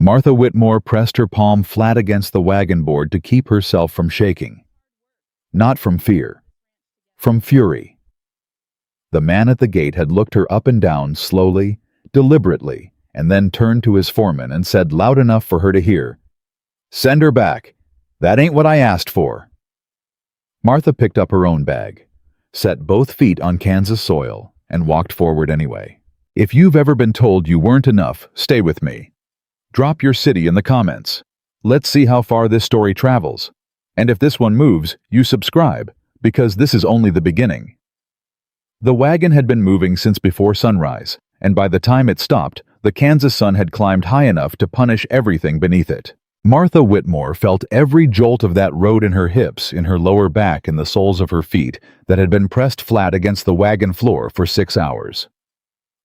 Martha Whitmore pressed her palm flat against the wagon board to keep herself from shaking. Not from fear. From fury. The man at the gate had looked her up and down slowly, deliberately, and then turned to his foreman and said loud enough for her to hear, "Send her back. That ain't what I asked for." Martha picked up her own bag, set both feet on Kansas soil, and walked forward anyway. If you've ever been told you weren't enough, stay with me. Drop your city in the comments. Let's see how far this story travels. And if this one moves, you subscribe, because this is only the beginning. The wagon had been moving since before sunrise, and by the time it stopped, the Kansas sun had climbed high enough to punish everything beneath it. Martha Whitmore felt every jolt of that road in her hips, in her lower back, and the soles of her feet that had been pressed flat against the wagon floor for 6 hours.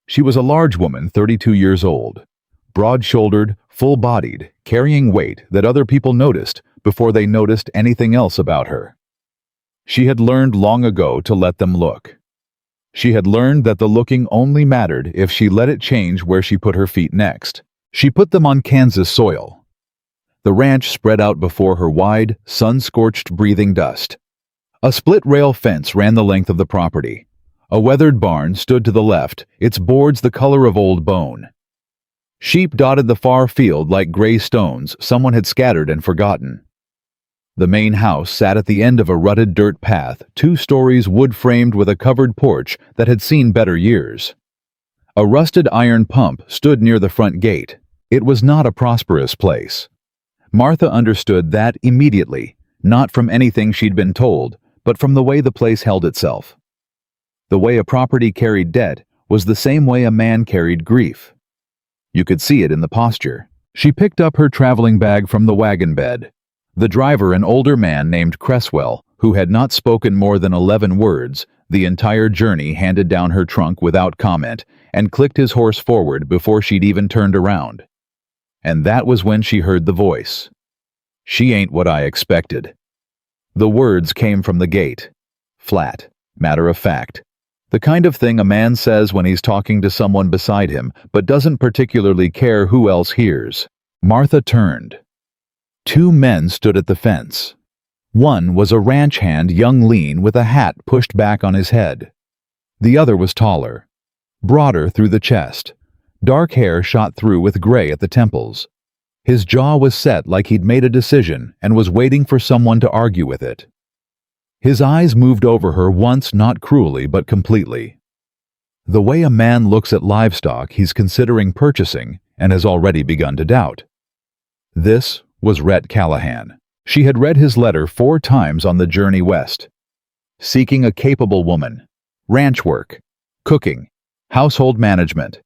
She was a large woman, 32 years old, broad-shouldered, full-bodied, carrying weight that other people noticed before they noticed anything else about her. She had learned long ago to let them look. She had learned that the looking only mattered if she let it change where she put her feet next. She put them on Kansas soil. The ranch spread out before her wide, sun-scorched breathing dust. A split-rail fence ran the length of the property. A weathered barn stood to the left, its boards the color of old bone. Sheep dotted the far field like gray stones someone had scattered and forgotten. The main house sat at the end of a rutted dirt path, 2 stories wood-framed with a covered porch that had seen better years. A rusted iron pump stood near the front gate. It was not a prosperous place. Martha understood that immediately, not from anything she'd been told, but from the way the place held itself. The way a property carried debt was the same way a man carried grief. You could see it in the posture. She picked up her traveling bag from the wagon bed. The driver, an older man named Cresswell, who had not spoken more than 11 words, the entire journey, handed down her trunk without comment and clicked his horse forward before she'd even turned around. And that was when she heard the voice. "She ain't what I expected." The words came from the gate. Flat, matter of fact. The kind of thing a man says when he's talking to someone beside him, but doesn't particularly care who else hears. Martha turned. 2 men stood at the fence. One was a ranch hand, young, lean, with a hat pushed back on his head. The other was taller, broader through the chest. Dark hair shot through with gray at the temples. His jaw was set like he'd made a decision and was waiting for someone to argue with it. His eyes moved over her once, not cruelly, but completely. The way a man looks at livestock he's considering purchasing and has already begun to doubt. This was Rhett Callahan. She had read his letter 4 times on the journey west. Seeking a capable woman. Ranch work. Cooking. Household management.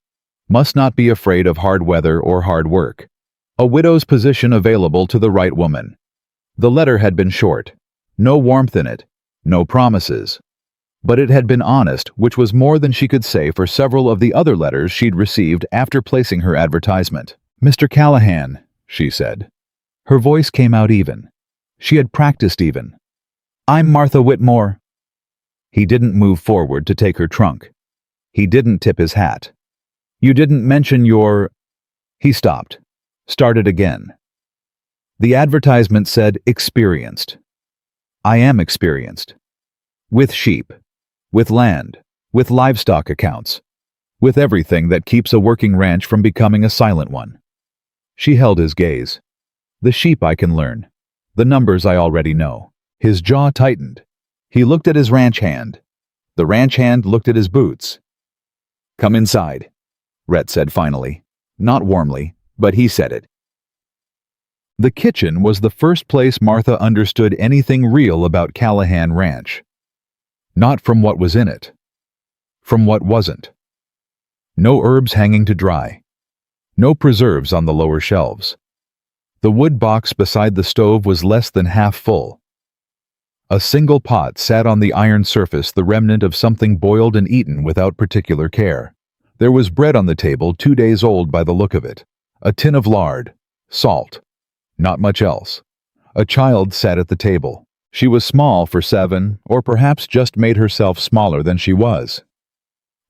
Must not be afraid of hard weather or hard work. A widow's position available to the right woman. The letter had been short. No warmth in it. No promises. But it had been honest, which was more than she could say for several of the other letters she'd received after placing her advertisement. "Mr. Callahan," she said. Her voice came out even. She had practiced even. "I'm Martha Whitmore." He didn't move forward to take her trunk. He didn't tip his hat. "You didn't mention your—" He stopped. Started again. The advertisement said experienced. I am experienced. With sheep. With land. With livestock accounts. With everything that keeps a working ranch from becoming a silent one. She held his gaze. The sheep I can learn. The numbers I already know. His jaw tightened. He looked at his ranch hand. The ranch hand looked at his boots. "Come inside," Rhett said finally. Not warmly, but he said it. The kitchen was the first place Martha understood anything real about Callahan Ranch. Not from what was in it. From what wasn't. No herbs hanging to dry. No preserves on the lower shelves. The wood box beside the stove was less than half full. A single pot sat on the iron surface, the remnant of something boiled and eaten without particular care. There was bread on the table, 2 days old by the look of it. A tin of lard. Salt. Not much else. A child sat at the table. She was small for 7, or perhaps just made herself smaller than she was.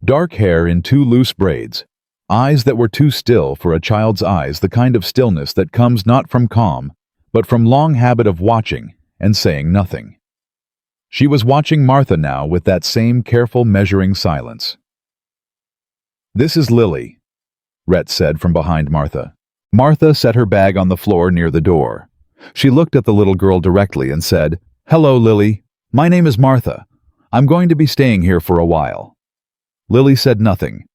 Dark hair in 2 loose braids. Eyes that were too still for a child's eyes, the kind of stillness that comes not from calm, but from long habit of watching and saying nothing. She was watching Martha now with that same careful, measuring silence. "This is Lily," Rhett said from behind Martha. Martha set her bag on the floor near the door. She looked at the little girl directly and said, "Hello, Lily. My name is Martha. I'm going to be staying here for a while." Lily said nothing.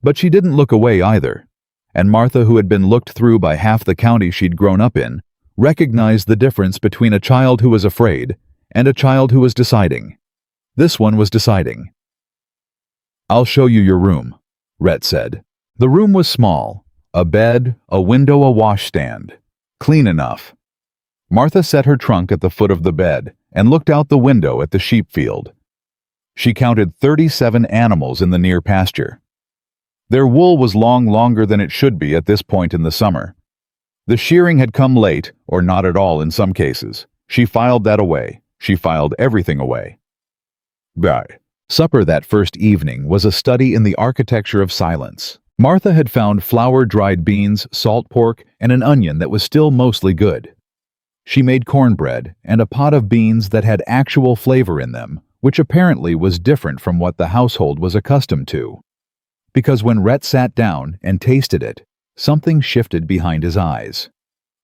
But she didn't look away either, and Martha, who had been looked through by half the county she'd grown up in, recognized the difference between a child who was afraid and a child who was deciding. This one was deciding. "I'll show you your room," Rhett said. The room was small. A bed, a window, a washstand. Clean enough. Martha set her trunk at the foot of the bed and looked out the window at the sheep field. She counted 37 animals in the near pasture. Their wool was longer than it should be at this point in the summer. The shearing had come late, or not at all in some cases. She filed that away. She filed everything away. Supper that first evening was a study in the architecture of silence. Martha had found flour, dried beans, salt pork, and an onion that was still mostly good. She made cornbread and a pot of beans that had actual flavor in them, which apparently was different from what the household was accustomed to. Because when Rhett sat down and tasted it, something shifted behind his eyes.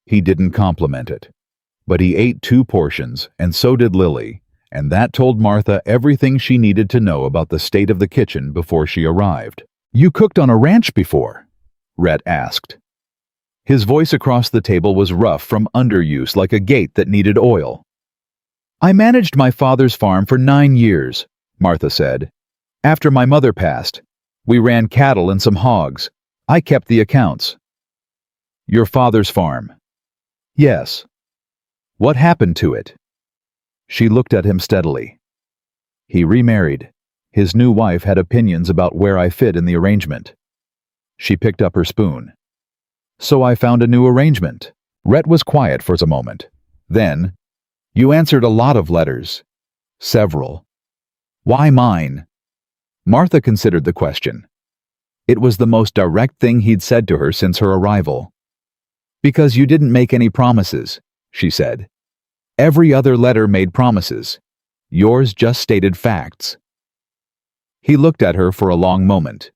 He didn't compliment it. But he ate 2 portions, and so did Lily, and that told Martha everything she needed to know about the state of the kitchen before she arrived. "You cooked on a ranch before?" Rhett asked. His voice across the table was rough from underuse, like a gate that needed oil. "I managed my father's farm for 9 years, Martha said. "After my mother passed, we ran cattle and some hogs. I kept the accounts." "Your father's farm?" "Yes." "What happened to it?" She looked at him steadily. "He remarried. His new wife had opinions about where I fit in the arrangement." She picked up her spoon. "So I found a new arrangement." Rhett was quiet for a moment. Then, "You answered a lot of letters." "Several." "Why mine?" Martha considered the question. It was the most direct thing he'd said to her since her arrival. "Because you didn't make any promises," she said. "Every other letter made promises. Yours just stated facts." He looked at her for a long moment.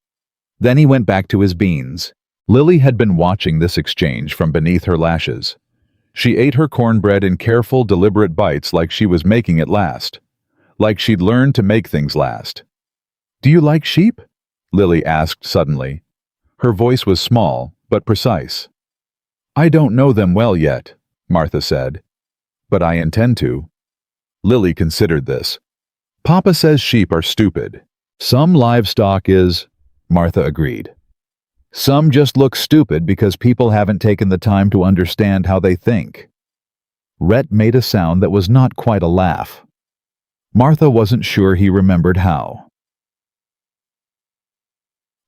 Then he went back to his beans. Lily had been watching this exchange from beneath her lashes. She ate her cornbread in careful, deliberate bites like she was making it last. Like she'd learned to make things last. "Do you like sheep?" Lily asked suddenly. Her voice was small, but precise. "I don't know them well yet," Martha said. "But I intend to." Lily considered this. "Papa says sheep are stupid. Some livestock is," Martha agreed. "Some just look stupid because people haven't taken the time to understand how they think." Rhett made a sound that was not quite a laugh. Martha wasn't sure he remembered how.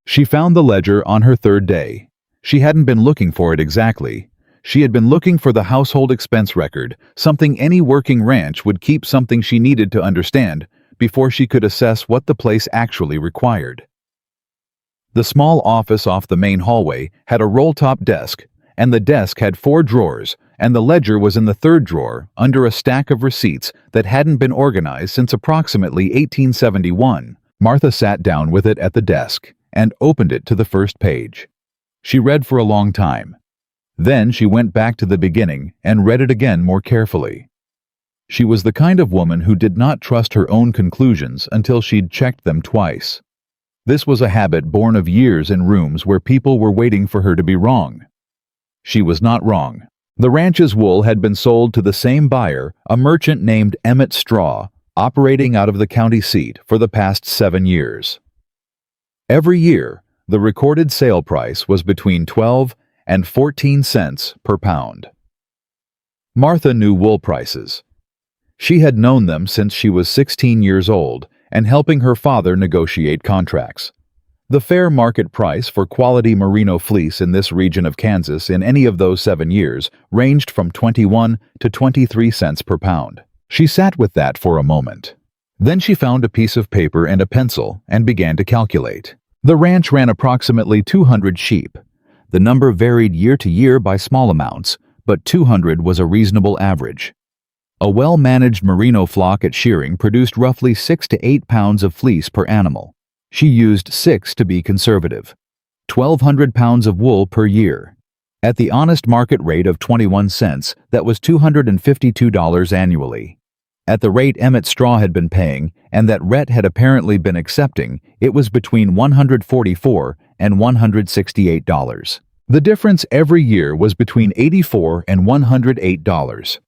She found the ledger on her 3rd day. She hadn't been looking for it exactly. She had been looking for the household expense record, something any working ranch would keep, something she needed to understand before she could assess what the place actually required. The small office off the main hallway had a roll-top desk, and the desk had 4 drawers, and the ledger was in the 3rd drawer under a stack of receipts that hadn't been organized since approximately 1871. Martha sat down with it at the desk and opened it to the first page. She read for a long time. Then she went back to the beginning and read it again more carefully. She was the kind of woman who did not trust her own conclusions until she'd checked them twice. This was a habit born of years in rooms where people were waiting for her to be wrong. She was not wrong. The ranch's wool had been sold to the same buyer, a merchant named Emmett Straw, operating out of the county seat for the past 7 years. Every year, the recorded sale price was between 12 and 14 cents per pound. Martha knew wool prices. She had known them since she was 16 years old and helping her father negotiate contracts. The fair market price for quality merino fleece in this region of Kansas in any of those 7 years ranged from 21 to 23 cents per pound. She sat with that for a moment. Then she found a piece of paper and a pencil and began to calculate. The ranch ran approximately 200 sheep. The number varied year to year by small amounts, but 200 was a reasonable average. A well-managed merino flock at shearing produced roughly 6 to 8 pounds of fleece per animal. She used 6 to be conservative. 1,200 pounds of wool per year. At the honest market rate of 21 cents, that was $252 annually. At the rate Emmett Straw had been paying, and that Rhett had apparently been accepting, it was between $144 and $168. The difference every year was between $84 and $108.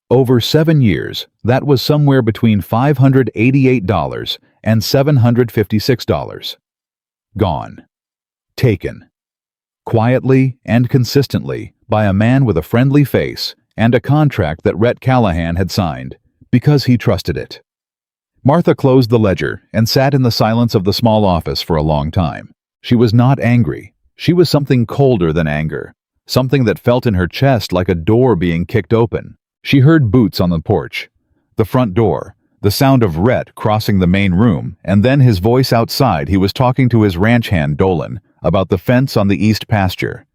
Over 7 years, that was somewhere between $588 and $756. Gone. Taken. Quietly and consistently by a man with a friendly face and a contract that Rhett Callahan had signed, because he trusted it. Martha closed the ledger and sat in the silence of the small office for a long time. She was not angry. She was something colder than anger, something that felt in her chest like a door being kicked open. She heard boots on the porch, the front door, the sound of Rhett crossing the main room, and then his voice outside. He was talking to his ranch hand, Dolan, about the fence on the east pasture.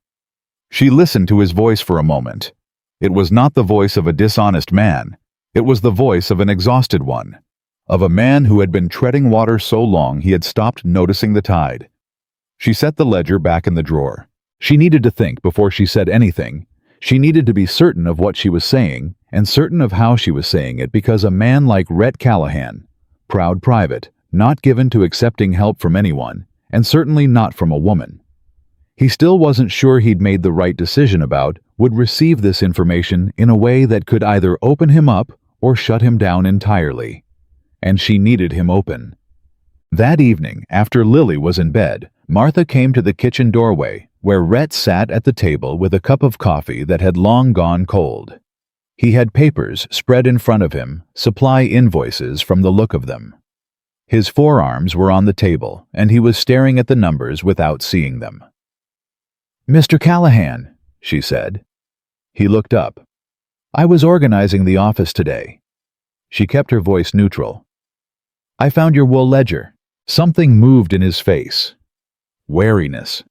She listened to his voice for a moment. It was not the voice of a dishonest man. It was the voice of an exhausted one, of a man who had been treading water so long he had stopped noticing the tide. She set the ledger back in the drawer. She needed to think before she said anything. She needed to be certain of what she was saying, and certain of how she was saying it, because a man like Rhett Callahan, proud private, not given to accepting help from anyone, and certainly not from a woman, he still wasn't sure he'd made the right decision about, would receive this information in a way that could either open him up or shut him down entirely. And she needed him open. That evening, after Lily was in bed, Martha came to the kitchen doorway, where Rhett sat at the table with a cup of coffee that had long gone cold. He had papers spread in front of him, supply invoices from the look of them. His forearms were on the table, and he was staring at the numbers without seeing them. "Mr. Callahan," she said. He looked up. "I was organizing the office today." She kept her voice neutral. "I found your wool ledger." Something moved in his face. Wariness.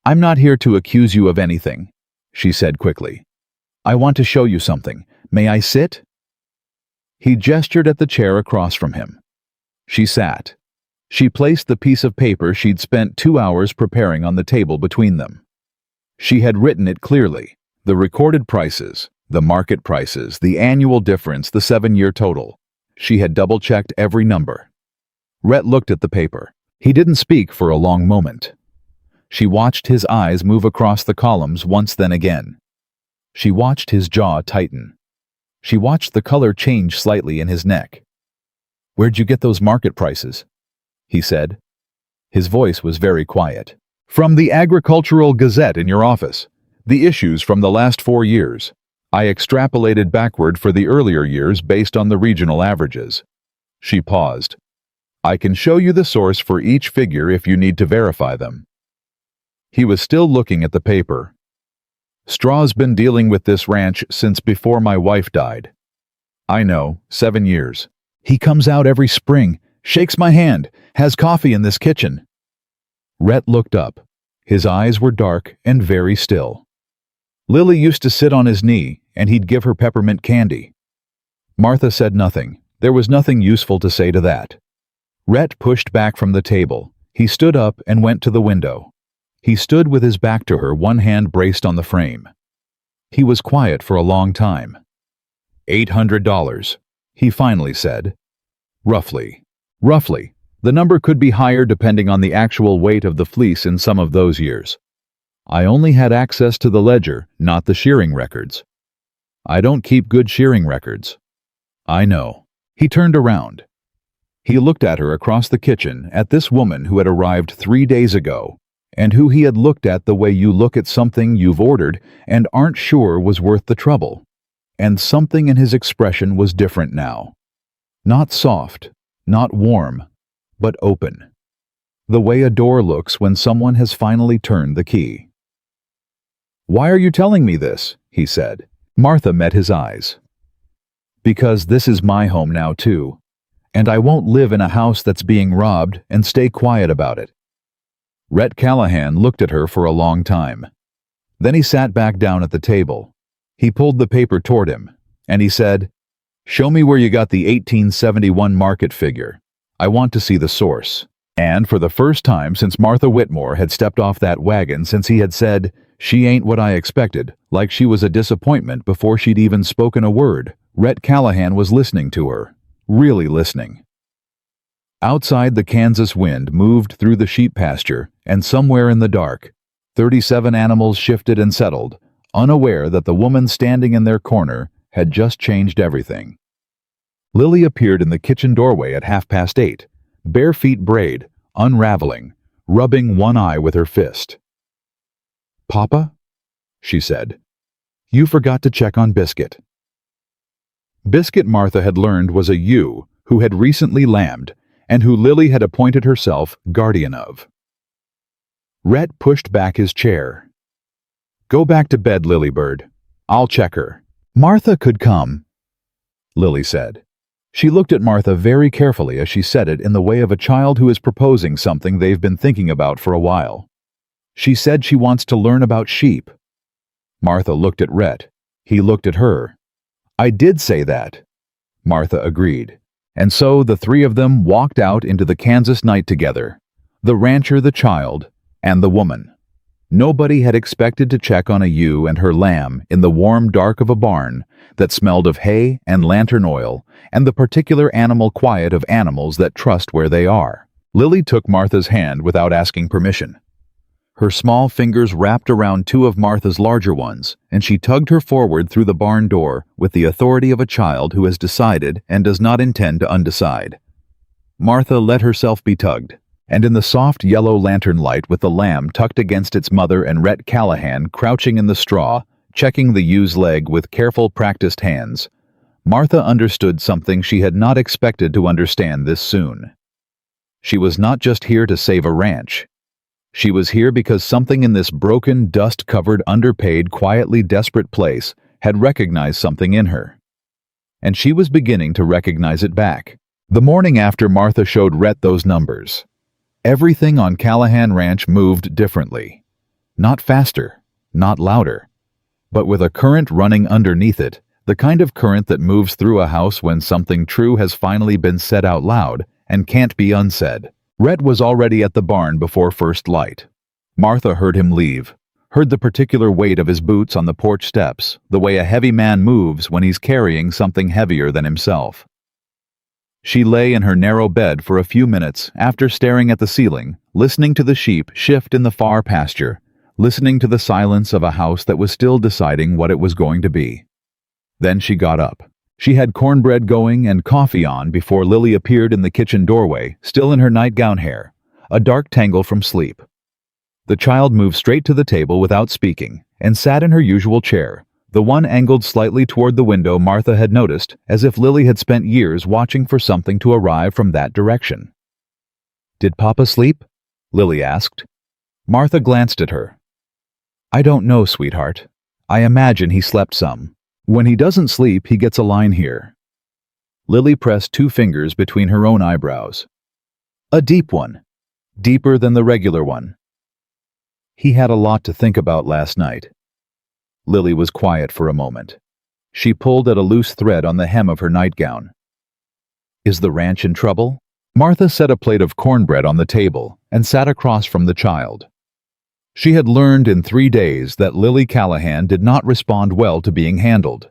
"I'm not here to accuse you of anything," she said quickly. "I want to show you something. May I sit?" He gestured at the chair across from him. She sat. She placed the piece of paper she'd spent 2 hours preparing on the table between them. She had written it clearly: the recorded prices, the market prices, the annual difference, the 7-year total. She had double-checked every number. Rhett looked at the paper. He didn't speak for a long moment. She watched his eyes move across the columns once, then again. She watched his jaw tighten. She watched the color change slightly in his neck. "Where'd you get those market prices?" he said. His voice was very quiet. "From the Agricultural Gazette in your office. The issues from the last 4 years. I extrapolated backward for the earlier years based on the regional averages." She paused. "I can show you the source for each figure if you need to verify them." He was still looking at the paper. "Straw's been dealing with this ranch since before my wife died." "I know, 7 years. He comes out every spring, shakes my hand, has coffee in this kitchen." Rhett looked up. His eyes were dark and very still. "Lily used to sit on his knee, and he'd give her peppermint candy." Martha said nothing. There was nothing useful to say to that. Rhett pushed back from the table. He stood up and went to the window. He stood with his back to her, one hand braced on the frame. He was quiet for a long time. $800, he finally said. Roughly. Roughly. The number could be higher depending on the actual weight of the fleece in some of those years. I only had access to the ledger, not the shearing records. I don't keep good shearing records. I know. He turned around. He looked at her across the kitchen, at this woman who had arrived 3 days ago, and who he had looked at the way you look at something you've ordered and aren't sure was worth the trouble. And something in his expression was different now. Not soft, not warm, but open. The way a door looks when someone has finally turned the key. "Why are you telling me this?" he said. Martha met his eyes. "Because this is my home now too. And I won't live in a house that's being robbed and stay quiet about it." Rhett Callahan looked at her for a long time. Then he sat back down at the table. He pulled the paper toward him, and he said, "Show me where you got the 1871 market figure. I want to see the source." And for the first time since Martha Whitmore had stepped off that wagon, since he had said, "She ain't what I expected," like she was a disappointment before she'd even spoken a word, Rhett Callahan was listening to her. Really listening. Outside, the Kansas wind moved through the sheep pasture, and somewhere in the dark, 37 animals shifted and settled, unaware that the woman standing in their corner had just changed everything. Lily appeared in the kitchen doorway at 8:30, bare feet braid, unraveling, rubbing one eye with her fist. "Papa?" she said. "You forgot to check on Biscuit." Biscuit, Martha had learned, was a ewe who had recently lambed and who Lily had appointed herself guardian of. Rhett pushed back his chair. "Go back to bed, Lilybird. I'll check her." "Martha could come," Lily said. She looked at Martha very carefully as she said it, in the way of a child who is proposing something they've been thinking about for a while. "She said she wants to learn about sheep." Martha looked at Rhett. He looked at her. "I did say that," Martha agreed. And so the three of them walked out into the Kansas night together. The rancher, the child, and the woman. Nobody had expected to check on a ewe and her lamb in the warm dark of a barn that smelled of hay and lantern oil and the particular animal quiet of animals that trust where they are. Lily took Martha's hand without asking permission. Her small fingers wrapped around two of Martha's larger ones, and she tugged her forward through the barn door with the authority of a child who has decided and does not intend to undecide. Martha let herself be tugged, and in the soft yellow lantern light, with the lamb tucked against its mother and Rhett Callahan crouching in the straw, checking the ewe's leg with careful, practiced hands, Martha understood something she had not expected to understand this soon. She was not just here to save a ranch. She was here because something in this broken, dust-covered, underpaid, quietly desperate place had recognized something in her. And she was beginning to recognize it back. The morning after Martha showed Rhett those numbers, everything on Callahan Ranch moved differently. Not faster, not louder, but with a current running underneath it, the kind of current that moves through a house when something true has finally been said out loud and can't be unsaid. Rhett was already at the barn before first light. Martha heard him leave, heard the particular weight of his boots on the porch steps, the way a heavy man moves when he's carrying something heavier than himself. She lay in her narrow bed for a few minutes after staring at the ceiling, listening to the sheep shift in the far pasture, listening to the silence of a house that was still deciding what it was going to be. Then she got up. She had cornbread going and coffee on before Lily appeared in the kitchen doorway, still in her nightgown hair, a dark tangle from sleep. The child moved straight to the table without speaking and sat in her usual chair, the one angled slightly toward the window Martha had noticed, as if Lily had spent years watching for something to arrive from that direction. "Did Papa sleep?" Lily asked. Martha glanced at her. "I don't know, sweetheart. I imagine he slept some. When he doesn't sleep, he gets a line here." Lily pressed two fingers between her own eyebrows. "A deep one. Deeper than the regular one." "He had a lot to think about last night." Lily was quiet for a moment. She pulled at a loose thread on the hem of her nightgown. "Is the ranch in trouble?" Martha set a plate of cornbread on the table and sat across from the child. She had learned in 3 days that Lily Callahan did not respond well to being handled.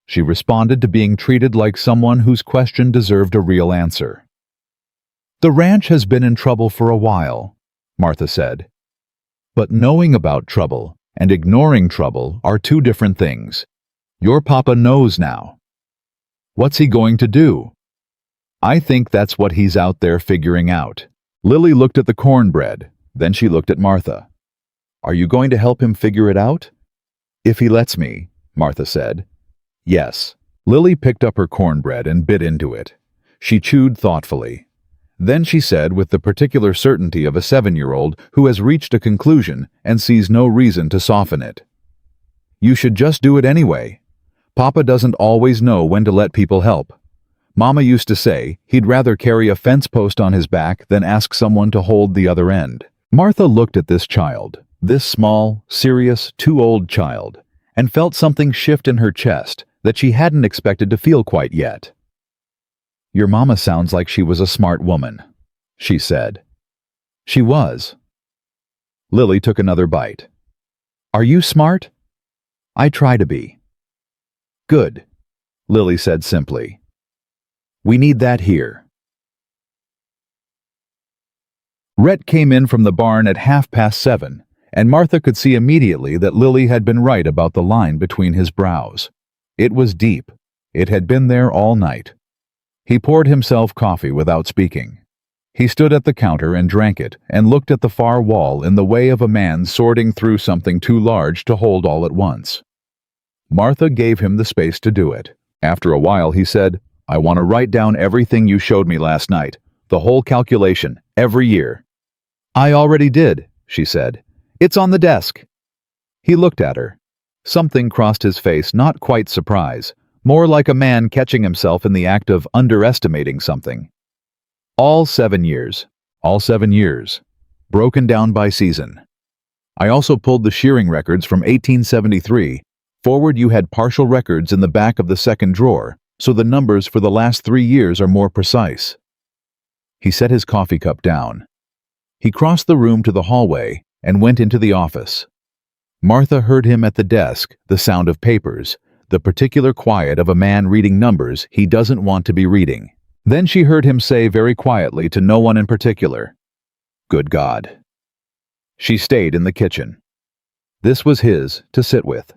She responded to being treated like someone whose question deserved a real answer. "The ranch has been in trouble for a while," Martha said. "But knowing about trouble and ignoring trouble are two different things. Your papa knows now. What's he going to do?" "I think that's what he's out there figuring out." Lily looked at the cornbread, then she looked at Martha. "Are you going to help him figure it out?" "If he lets me," Martha said. "Yes." Lily picked up her cornbread and bit into it. She chewed thoughtfully. Then she said, with the particular certainty of a 7-year-old who has reached a conclusion and sees no reason to soften it, "You should just do it anyway. Papa doesn't always know when to let people help. Mama used to say he'd rather carry a fence post on his back than ask someone to hold the other end. Martha looked at this child, this small, serious, too old child, and felt something shift in her chest that she hadn't expected to feel quite yet. "Your mama sounds like she was a smart woman," she said. She was. Lily took another bite. "Are you smart?" "I try to be." "Good," Lily said simply. "We need that here." Rhett came in from the barn at 7:30, and Martha could see immediately that Lily had been right about the line between his brows. It was deep. It had been there all night. He poured himself coffee without speaking. He stood at the counter and drank it and looked at the far wall in the way of a man sorting through something too large to hold all at once. Martha gave him the space to do it. After a while he said, "I want to write down everything you showed me last night, the whole calculation, every year." "I already did," she said. "It's on the desk." He looked at her. Something crossed his face, not quite surprise, more like a man catching himself in the act of underestimating something. All 7 years. All 7 years. Broken down by season. I also pulled the shearing records from 1873. Forward you had partial records in the back of the second drawer, so the numbers for the last 3 years are more precise. He set his coffee cup down. He crossed the room to the hallway and went into the office. Martha heard him at the desk, the sound of papers, the particular quiet of a man reading numbers he doesn't want to be reading. Then she heard him say very quietly to no one in particular, "Good God." She stayed in the kitchen. This was his to sit with.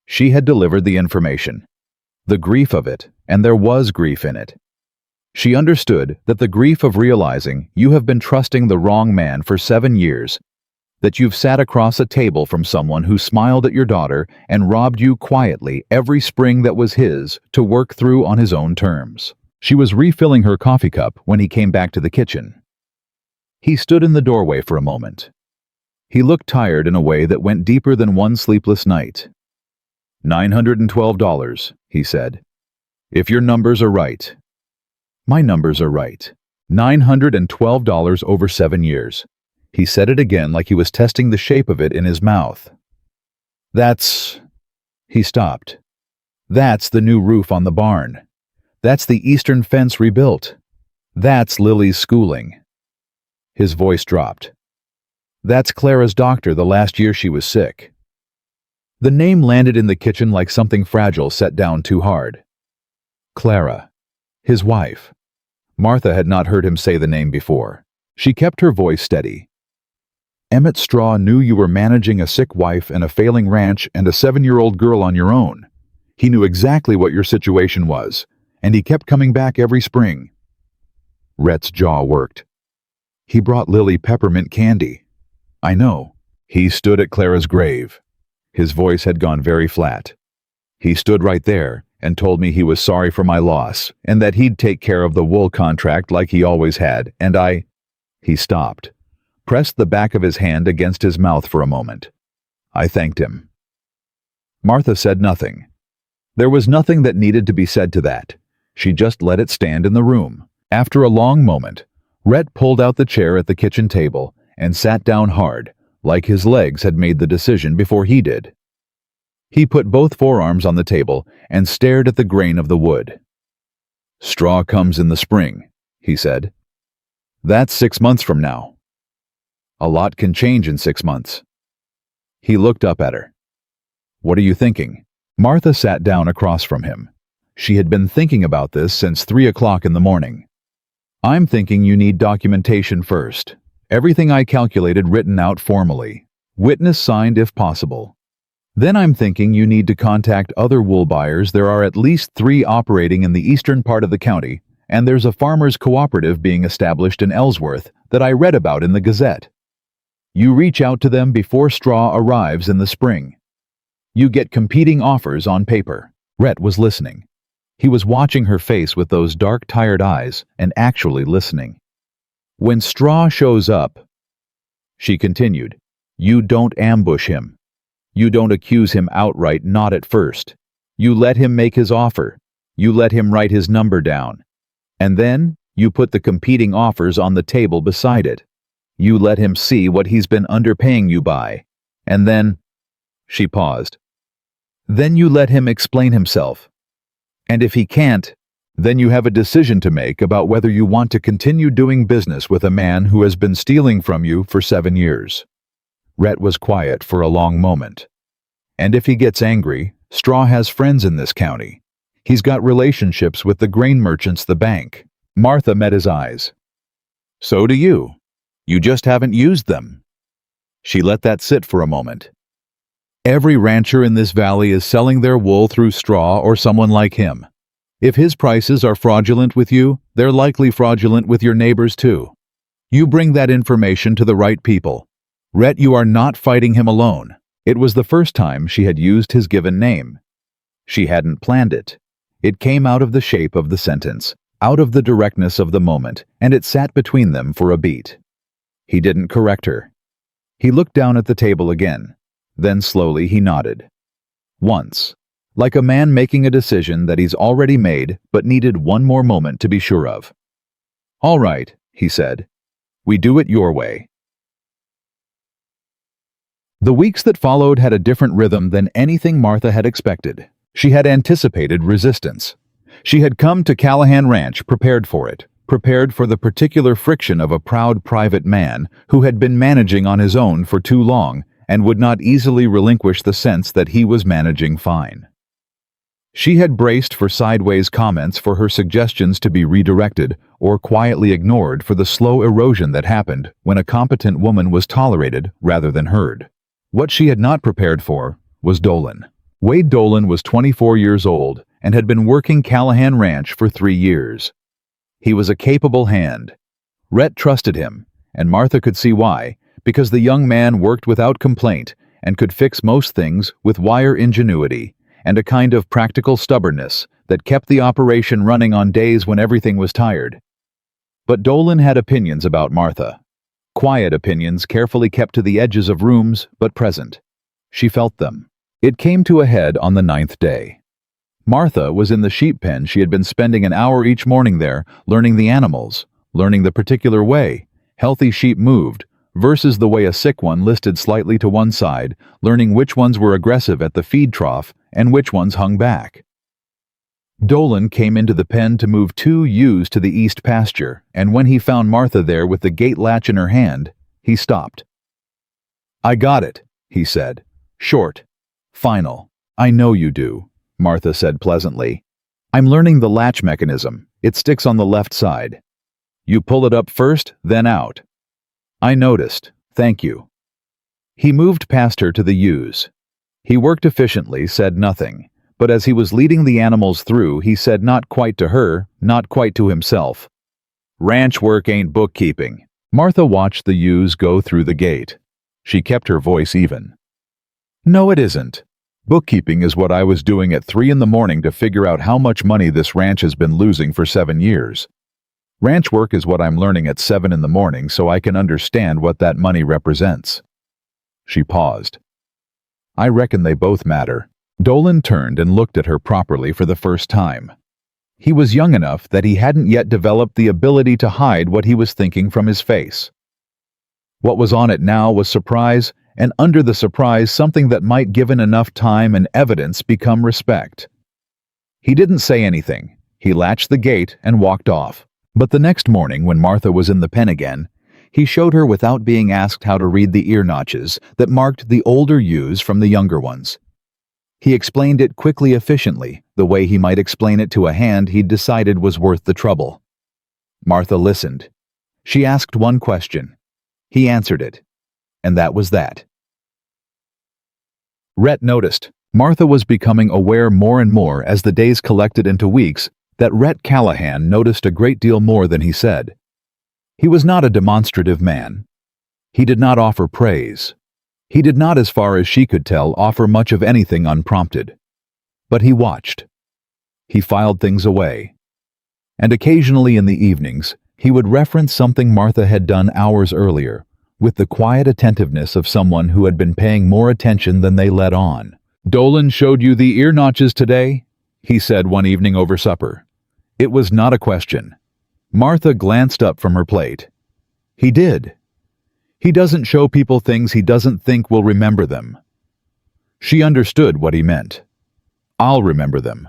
She had delivered the information. The grief of it, and there was grief in it. She understood that the grief of realizing you have been trusting the wrong man for 7 years, that you've sat across a table from someone who smiled at your daughter and robbed you quietly every spring that was his to work through on his own terms. She was refilling her coffee cup when he came back to the kitchen. He stood in the doorway for a moment. He looked tired in a way that went deeper than one sleepless night. $912, he said. "If your numbers are right." "My numbers are right. $912 over 7 years. He said it again like he was testing the shape of it in his mouth. "That's—" He stopped. "That's the new roof on the barn. That's the eastern fence rebuilt. That's Lily's schooling." His voice dropped. "That's Clara's doctor the last year she was sick." The name landed in the kitchen like something fragile set down too hard. Clara. His wife. Martha had not heard him say the name before. She kept her voice steady. "Emmett Straw knew you were managing a sick wife and a failing ranch and a 7-year-old girl on your own. He knew exactly what your situation was, and he kept coming back every spring." Rhett's jaw worked. "He brought Lily peppermint candy." "I know. He stood at Clara's grave." His voice had gone very flat. "He stood right there and told me he was sorry for my loss and that he'd take care of the wool contract like he always had, and I—" He stopped, pressed the back of his hand against his mouth for a moment. "I thanked him." Martha said nothing. There was nothing that needed to be said to that. She just let it stand in the room. After a long moment, Rhett pulled out the chair at the kitchen table and sat down hard, like his legs had made the decision before he did. He put both forearms on the table and stared at the grain of the wood. "Straw comes in the spring," he said. "That's 6 months from now. A lot can change in 6 months." He looked up at her. "What are you thinking?" Martha sat down across from him. She had been thinking about this since 3 o'clock in the morning. "I'm thinking you need documentation first. Everything I calculated written out formally. Witness signed if possible. Then I'm thinking you need to contact other wool buyers. There are at least 3 operating in the eastern part of the county, and there's a farmers' cooperative being established in Ellsworth that I read about in the Gazette. You reach out to them before straw arrives in the spring. You get competing offers on paper." Rhett was listening. He was watching her face with those dark, tired eyes and actually listening. "When straw shows up," she continued, "you don't ambush him. You don't accuse him outright, not at first. You let him make his offer. You let him write his number down. And then, you put the competing offers on the table beside it. You let him see what he's been underpaying you by. And then, she paused. Then you let him explain himself. And if he can't, then you have a decision to make about whether you want to continue doing business with a man who has been stealing from you for 7 years. Rhett was quiet for a long moment. And if he gets angry, Straw has friends in this county. He's got relationships with the grain merchants, the bank. Martha met his eyes. So do you. You just haven't used them. She let that sit for a moment. Every rancher in this valley is selling their wool through Straw or someone like him. If his prices are fraudulent with you, they're likely fraudulent with your neighbors too. You bring that information to the right people. Rhett, you are not fighting him alone. It was the first time she had used his given name. She hadn't planned it. It came out of the shape of the sentence, out of the directness of the moment, and it sat between them for a beat. He didn't correct her. He looked down at the table again. Then slowly he nodded. Once. Like a man making a decision that he's already made but needed one more moment to be sure of. All right, he said. We do it your way. The weeks that followed had a different rhythm than anything Martha had expected. She had anticipated resistance. She had come to Callahan Ranch prepared for it, prepared for the particular friction of a proud private man who had been managing on his own for too long and would not easily relinquish the sense that he was managing fine. She had braced for sideways comments, for her suggestions to be redirected or quietly ignored, for the slow erosion that happened when a competent woman was tolerated rather than heard. What she had not prepared for was Dolan. Wade Dolan was 24 years old and had been working Callahan Ranch for 3 years. He was a capable hand. Rhett trusted him, and Martha could see why, because the young man worked without complaint and could fix most things with wire ingenuity and a kind of practical stubbornness that kept the operation running on days when everything was tired. But Dolan had opinions about Martha. Quiet opinions carefully kept to the edges of rooms, but present. She felt them. It came to a head on the 9th day. Martha was in the sheep pen. She had been spending an hour each morning there, learning the animals, learning the particular way healthy sheep moved, versus the way a sick one listed slightly to one side, learning which ones were aggressive at the feed trough and which ones hung back. Dolan came into the pen to move 2 ewes to the east pasture, and when he found Martha there with the gate latch in her hand, he stopped. I got it, he said. Short. Final. I know you do, Martha said pleasantly. I'm learning the latch mechanism. It sticks on the left side. You pull it up first, then out. I noticed. Thank you. He moved past her to the ewes. He worked efficiently, said nothing, but as he was leading the animals through, he said not quite to her, not quite to himself. Ranch work ain't bookkeeping. Martha watched the ewes go through the gate. She kept her voice even. No, it isn't. Bookkeeping is what I was doing at 3 in the morning to figure out how much money this ranch has been losing for 7 years. Ranch work is what I'm learning at 7 in the morning so I can understand what that money represents. She paused. I reckon they both matter. Dolan turned and looked at her properly for the first time. He was young enough that he hadn't yet developed the ability to hide what he was thinking from his face. What was on it now was surprise, and under the surprise something that might, given enough time and evidence, become respect. He didn't say anything. He latched the gate and walked off. But the next morning, when Martha was in the pen again, he showed her without being asked how to read the ear notches that marked the older ewes from the younger ones. He explained it quickly, efficiently, the way he might explain it to a hand he'd decided was worth the trouble. Martha listened. She asked one question. He answered it. And that was that. Rhett noticed. Martha was becoming aware more and more as the days collected into weeks that Rhett Callahan noticed a great deal more than he said. He was not a demonstrative man. He did not offer praise. He did not, as far as she could tell, offer much of anything unprompted. But he watched. He filed things away. And occasionally in the evenings, he would reference something Martha had done hours earlier, with the quiet attentiveness of someone who had been paying more attention than they let on. Dolan showed you the ear notches today? he said one evening over supper. It was not a question. Martha glanced up from her plate. He did. He doesn't show people things he doesn't think will remember them. She understood what he meant. I'll remember them.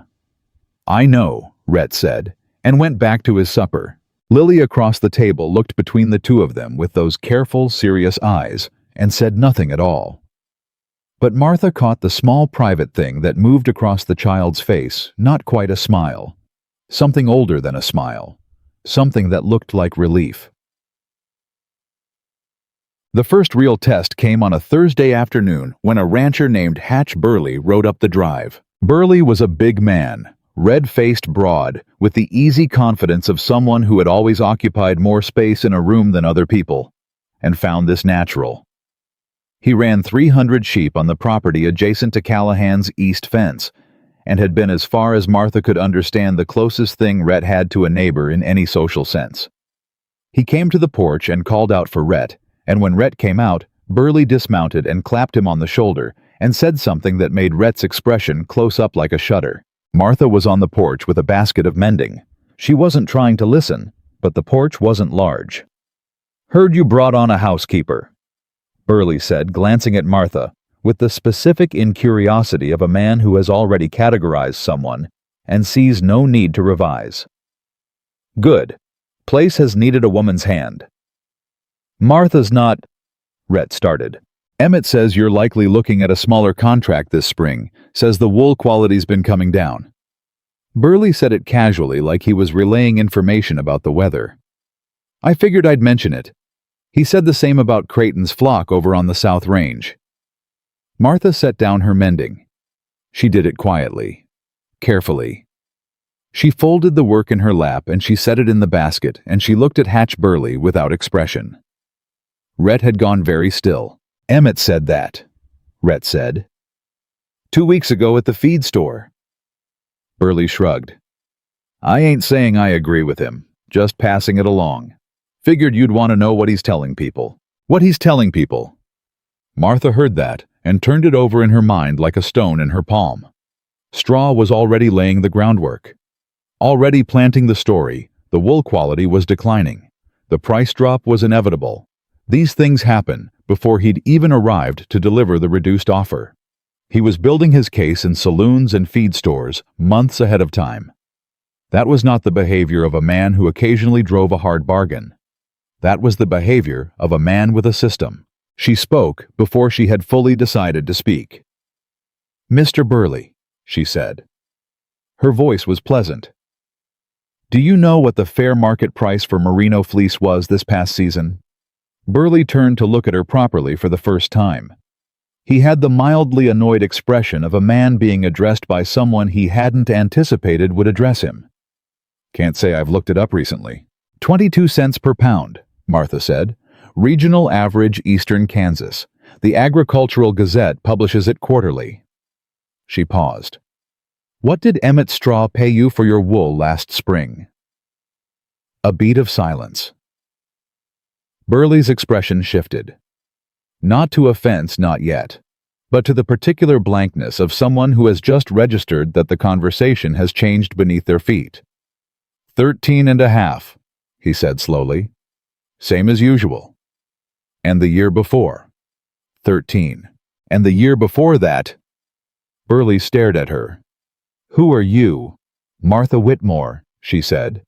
I know, Rhett said, and went back to his supper. Lily across the table looked between the two of them with those careful, serious eyes and said nothing at all. But Martha caught the small private thing that moved across the child's face, not quite a smile. Something older than a smile. Something that looked like relief. The first real test came on a Thursday afternoon when a rancher named Hatch Burley rode up the drive. Burley was a big man, red-faced broad, with the easy confidence of someone who had always occupied more space in a room than other people, and found this natural. He ran 300 sheep on the property adjacent to Callahan's east fence, and had been as far as Martha could understand the closest thing Rhett had to a neighbor in any social sense. He came to the porch and called out for Rhett, and when Rhett came out, Burley dismounted and clapped him on the shoulder and said something that made Rhett's expression close up like a shutter. Martha was on the porch with a basket of mending. She wasn't trying to listen, but the porch wasn't large. "Heard you brought on a housekeeper," Burley said, glancing at Martha, with the specific incuriosity of a man who has already categorized someone and sees no need to revise. "Good. Place has needed a woman's hand." "Martha's not," Rhett started. "Emmett says you're likely looking at a smaller contract this spring, says the wool quality's been coming down." Burley said it casually, like he was relaying information about the weather. "I figured I'd mention it. He said the same about Creighton's flock over on the South Range." Martha set down her mending. She did it quietly, carefully. She folded the work in her lap and she set it in the basket, and she looked at Hatch Burley without expression. Rhett had gone very still. "Emmett said that," Rhett said. "2 weeks ago at the feed store." Burley shrugged. "I ain't saying I agree with him, just passing it along. Figured you'd want to know what he's telling people." "What he's telling people?" Martha heard that and turned it over in her mind like a stone in her palm. Straw was already laying the groundwork. Already planting the story, the wool quality was declining. The price drop was inevitable. These things happen before he'd even arrived to deliver the reduced offer. He was building his case in saloons and feed stores months ahead of time. That was not the behavior of a man who occasionally drove a hard bargain. That was the behavior of a man with a system. She spoke before she had fully decided to speak. "Mr. Burley," she said. Her voice was pleasant. "Do you know what the fair market price for merino fleece was this past season?" Burley turned to look at her properly for the first time. He had the mildly annoyed expression of a man being addressed by someone he hadn't anticipated would address him. "Can't say I've looked it up recently." 22 cents per pound, Martha said. "Regional average Eastern Kansas. The Agricultural Gazette publishes it quarterly." She paused. "What did Emmett Straw pay you for your wool last spring?" A beat of silence. Burley's expression shifted. Not to offense, not yet, but to the particular blankness of someone who has just registered that the conversation has changed beneath their feet. 13.5, he said slowly. "Same as usual." "And the year before?" 13. "And the year before that?" Burley stared at her. "Who are you?" "Martha Whitmore," she said.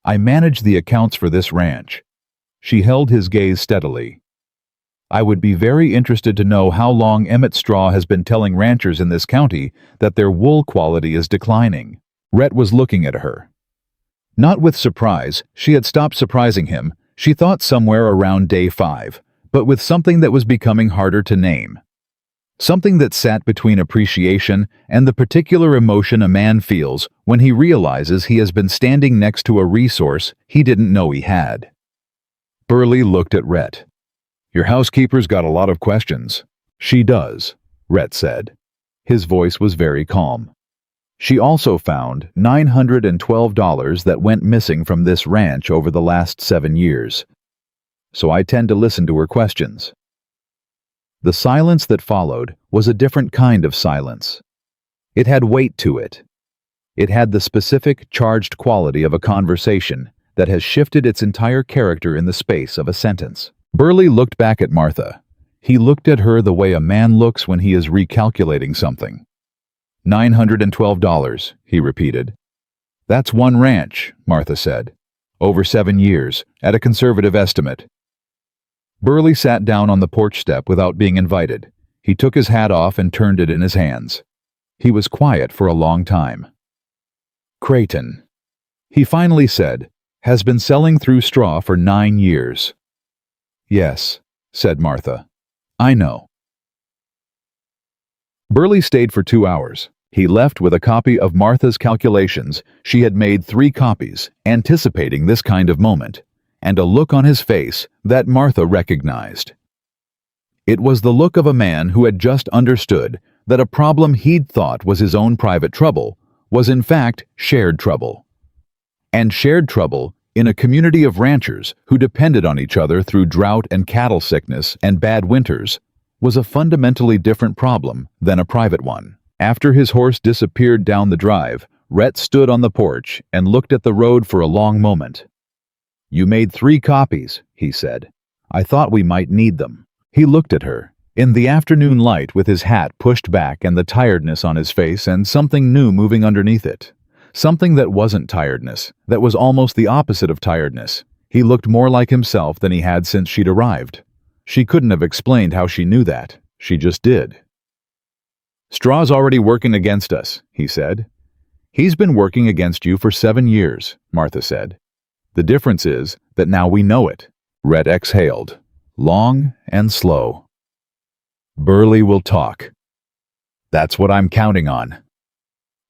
"I manage the accounts for this ranch." She held his gaze steadily. "I would be very interested to know how long Emmett Straw has been telling ranchers in this county that their wool quality is declining." Rhett was looking at her. Not with surprise, she had stopped surprising him, she thought somewhere around day 5, but with something that was becoming harder to name. Something that sat between appreciation and the particular emotion a man feels when he realizes he has been standing next to a resource he didn't know he had. Burley looked at Rhett. "Your housekeeper's got a lot of questions." "She does," Rhett said. His voice was very calm. "She also found $912 that went missing from this ranch over the last 7 years. So I tend to listen to her questions." The silence that followed was a different kind of silence. It had weight to it. It had the specific, charged quality of a conversation that has shifted its entire character in the space of a sentence. Burley looked back at Martha. He looked at her the way a man looks when he is recalculating something. $912, he repeated. That's one ranch, Martha said. Over 7 years, at a conservative estimate. Burley sat down on the porch step without being invited. He took his hat off and turned it in his hands. He was quiet for a long time. Creighton, he finally said, has been selling through straw for 9 years. Yes, said Martha. I know. Burley stayed for 2 hours. He left with a copy of Martha's calculations. She had made 3 copies, anticipating this kind of moment, and a look on his face that Martha recognized. It was the look of a man who had just understood that a problem he'd thought was his own private trouble was in fact shared trouble. And shared trouble in a community of ranchers who depended on each other through drought and cattle sickness and bad winters was a fundamentally different problem than a private one. After his horse disappeared down the drive, Rhett stood on the porch and looked at the road for a long moment. You made 3 copies, he said. I thought we might need them. He looked at her, in the afternoon light with his hat pushed back and the tiredness on his face and something new moving underneath it. Something that wasn't tiredness, that was almost the opposite of tiredness. He looked more like himself than he had since she'd arrived. She couldn't have explained how she knew that. She just did. Straw's already working against us, he said. He's been working against you for 7 years, Martha said. The difference is that now we know it. Rhett exhaled, long and slow. Burley will talk. That's what I'm counting on.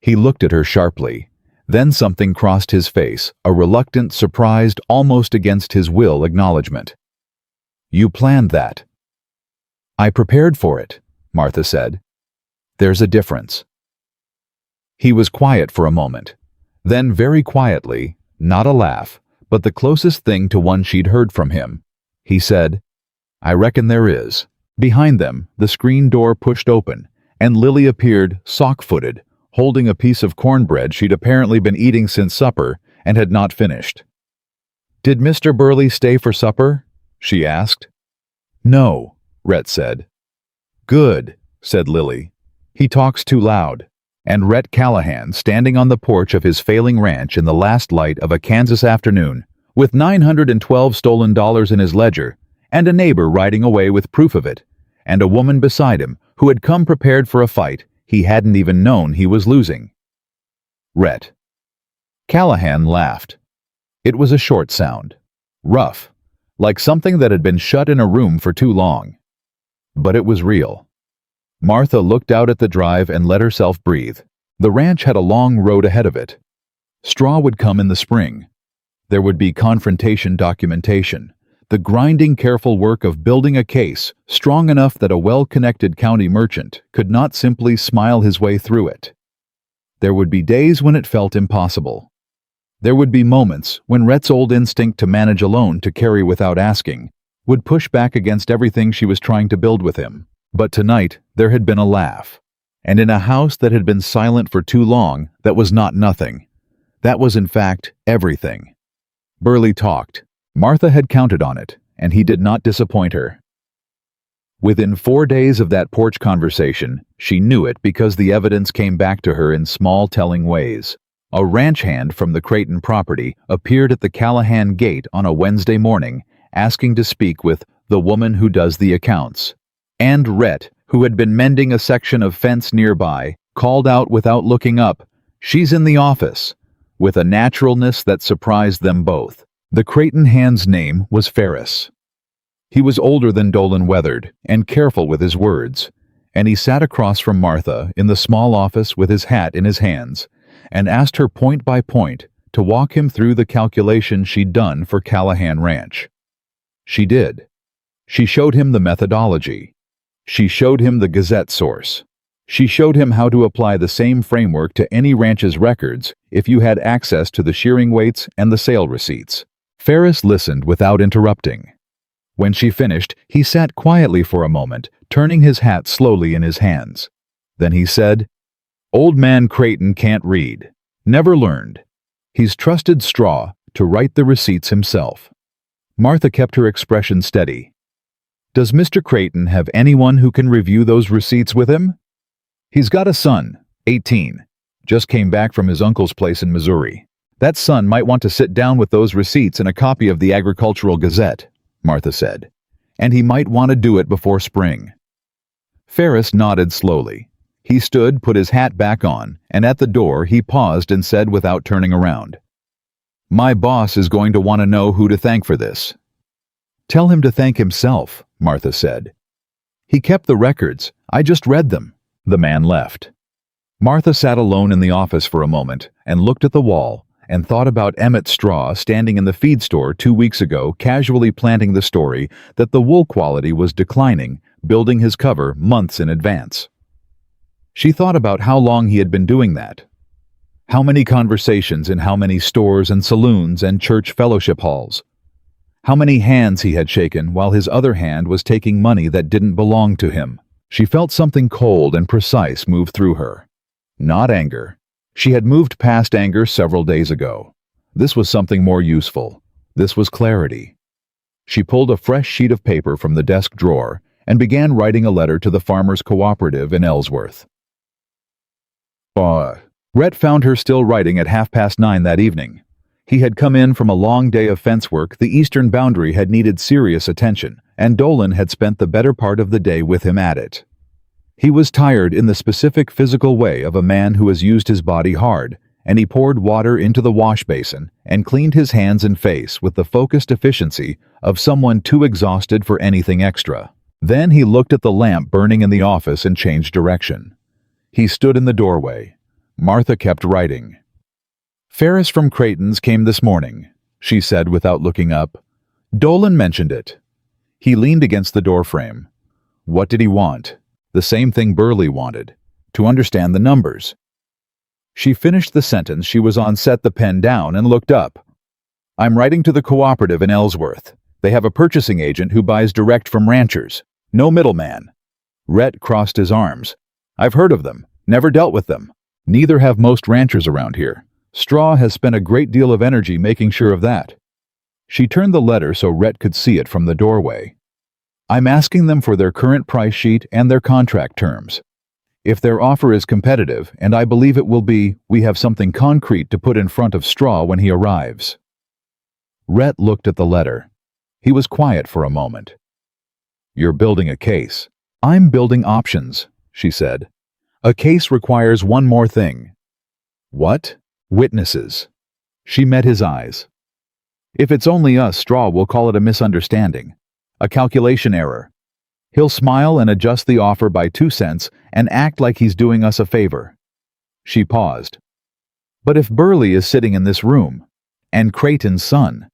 He looked at her sharply. Then something crossed his face, a reluctant, surprised, almost against his will acknowledgement. You planned that. I prepared for it, Martha said. There's a difference. He was quiet for a moment. Then very quietly, not a laugh, but the closest thing to one she'd heard from him, he said, I reckon there is. Behind them, the screen door pushed open, and Lily appeared, sock-footed, holding a piece of cornbread she'd apparently been eating since supper and had not finished. Did Mr. Burley stay for supper? She asked. No, Rhett said. Good, said Lily. He talks too loud. And Rhett Callahan, standing on the porch of his failing ranch in the last light of a Kansas afternoon, with $912 stolen in his ledger, and a neighbor riding away with proof of it, and a woman beside him who had come prepared for a fight he hadn't even known he was losing. Rhett. Callahan laughed. It was a short sound, rough, like something that had been shut in a room for too long. But it was real. Martha looked out at the drive and let herself breathe. The ranch had a long road ahead of it. Straw would come in the spring. There would be confrontation documentation, the grinding, careful work of building a case strong enough that a well-connected county merchant could not simply smile his way through it. There would be days when it felt impossible. There would be moments when Rhett's old instinct to manage alone, to carry without asking, would push back against everything she was trying to build with him. But tonight, there had been a laugh. And in a house that had been silent for too long, that was not nothing. That was in fact everything. Burley talked. Martha had counted on it, and he did not disappoint her. Within 4 days of that porch conversation, she knew it because the evidence came back to her in small, telling ways. A ranch hand from the Creighton property appeared at the Callahan gate on a Wednesday morning, asking to speak with the woman who does the accounts. And Rhett, who had been mending a section of fence nearby, called out without looking up, "She's in the office," with a naturalness that surprised them both. The Creighton hand's name was Ferris. He was older than Dolan Weathered and careful with his words, and he sat across from Martha in the small office with his hat in his hands and asked her point by point to walk him through the calculation she'd done for Callahan Ranch. She did. She showed him the methodology. She showed him the Gazette source. She showed him how to apply the same framework to any ranch's records if you had access to the shearing weights and the sale receipts. Ferris listened without interrupting. When she finished, he sat quietly for a moment, turning his hat slowly in his hands. Then he said, "Old man Creighton can't read. Never learned. He's trusted Straw to write the receipts himself. Martha kept her expression steady. Does Mr. Creighton have anyone who can review those receipts with him? He's got a son, 18. Just came back from his uncle's place in Missouri. That son might want to sit down with those receipts and a copy of the Agricultural Gazette, Martha said. And he might want to do it before spring. Ferris nodded slowly. He stood, put his hat back on, and at the door he paused and said without turning around, My boss is going to want to know who to thank for this. Tell him to thank himself, Martha said. He kept the records. I just read them. The man left. Martha sat alone in the office for a moment and looked at the wall and thought about Emmett Straw standing in the feed store 2 weeks ago, casually planting the story that the wool quality was declining, building his cover months in advance. She thought about how long he had been doing that. How many conversations in how many stores and saloons and church fellowship halls. How many hands he had shaken while his other hand was taking money that didn't belong to him. She felt something cold and precise move through her. Not anger. She had moved past anger several days ago. This was something more useful. This was clarity. She pulled a fresh sheet of paper from the desk drawer and began writing a letter to the Farmers Cooperative in Ellsworth. Rhett found her still writing at 9:30 that evening. He had come in from a long day of fence work. The eastern boundary had needed serious attention, and Dolan had spent the better part of the day with him at it. He was tired in the specific physical way of a man who has used his body hard, and he poured water into the wash basin and cleaned his hands and face with the focused efficiency of someone too exhausted for anything extra. Then he looked at the lamp burning in the office and changed direction. He stood in the doorway. Martha kept writing. Ferris from Creighton's came this morning, she said without looking up. Dolan mentioned it. He leaned against the doorframe. What did he want? The same thing Burley wanted, to understand the numbers. She finished the sentence she was on, set the pen down, and looked up. I'm writing to the cooperative in Ellsworth. They have a purchasing agent who buys direct from ranchers. No middleman. Rhett crossed his arms. I've heard of them, never dealt with them. Neither have most ranchers around here. Straw has spent a great deal of energy making sure of that. She turned the letter so Rhett could see it from the doorway. I'm asking them for their current price sheet and their contract terms. If their offer is competitive, and I believe it will be, we have something concrete to put in front of Straw when he arrives. Rhett looked at the letter. He was quiet for a moment. You're building a case. I'm building options, she said. A case requires one more thing. What? Witnesses. She met his eyes. If it's only us, Straw will call it a misunderstanding. A calculation error. He'll smile and adjust the offer by 2 cents and act like he's doing us a favor. She paused. But if Burley is sitting in this room, and Creighton's son,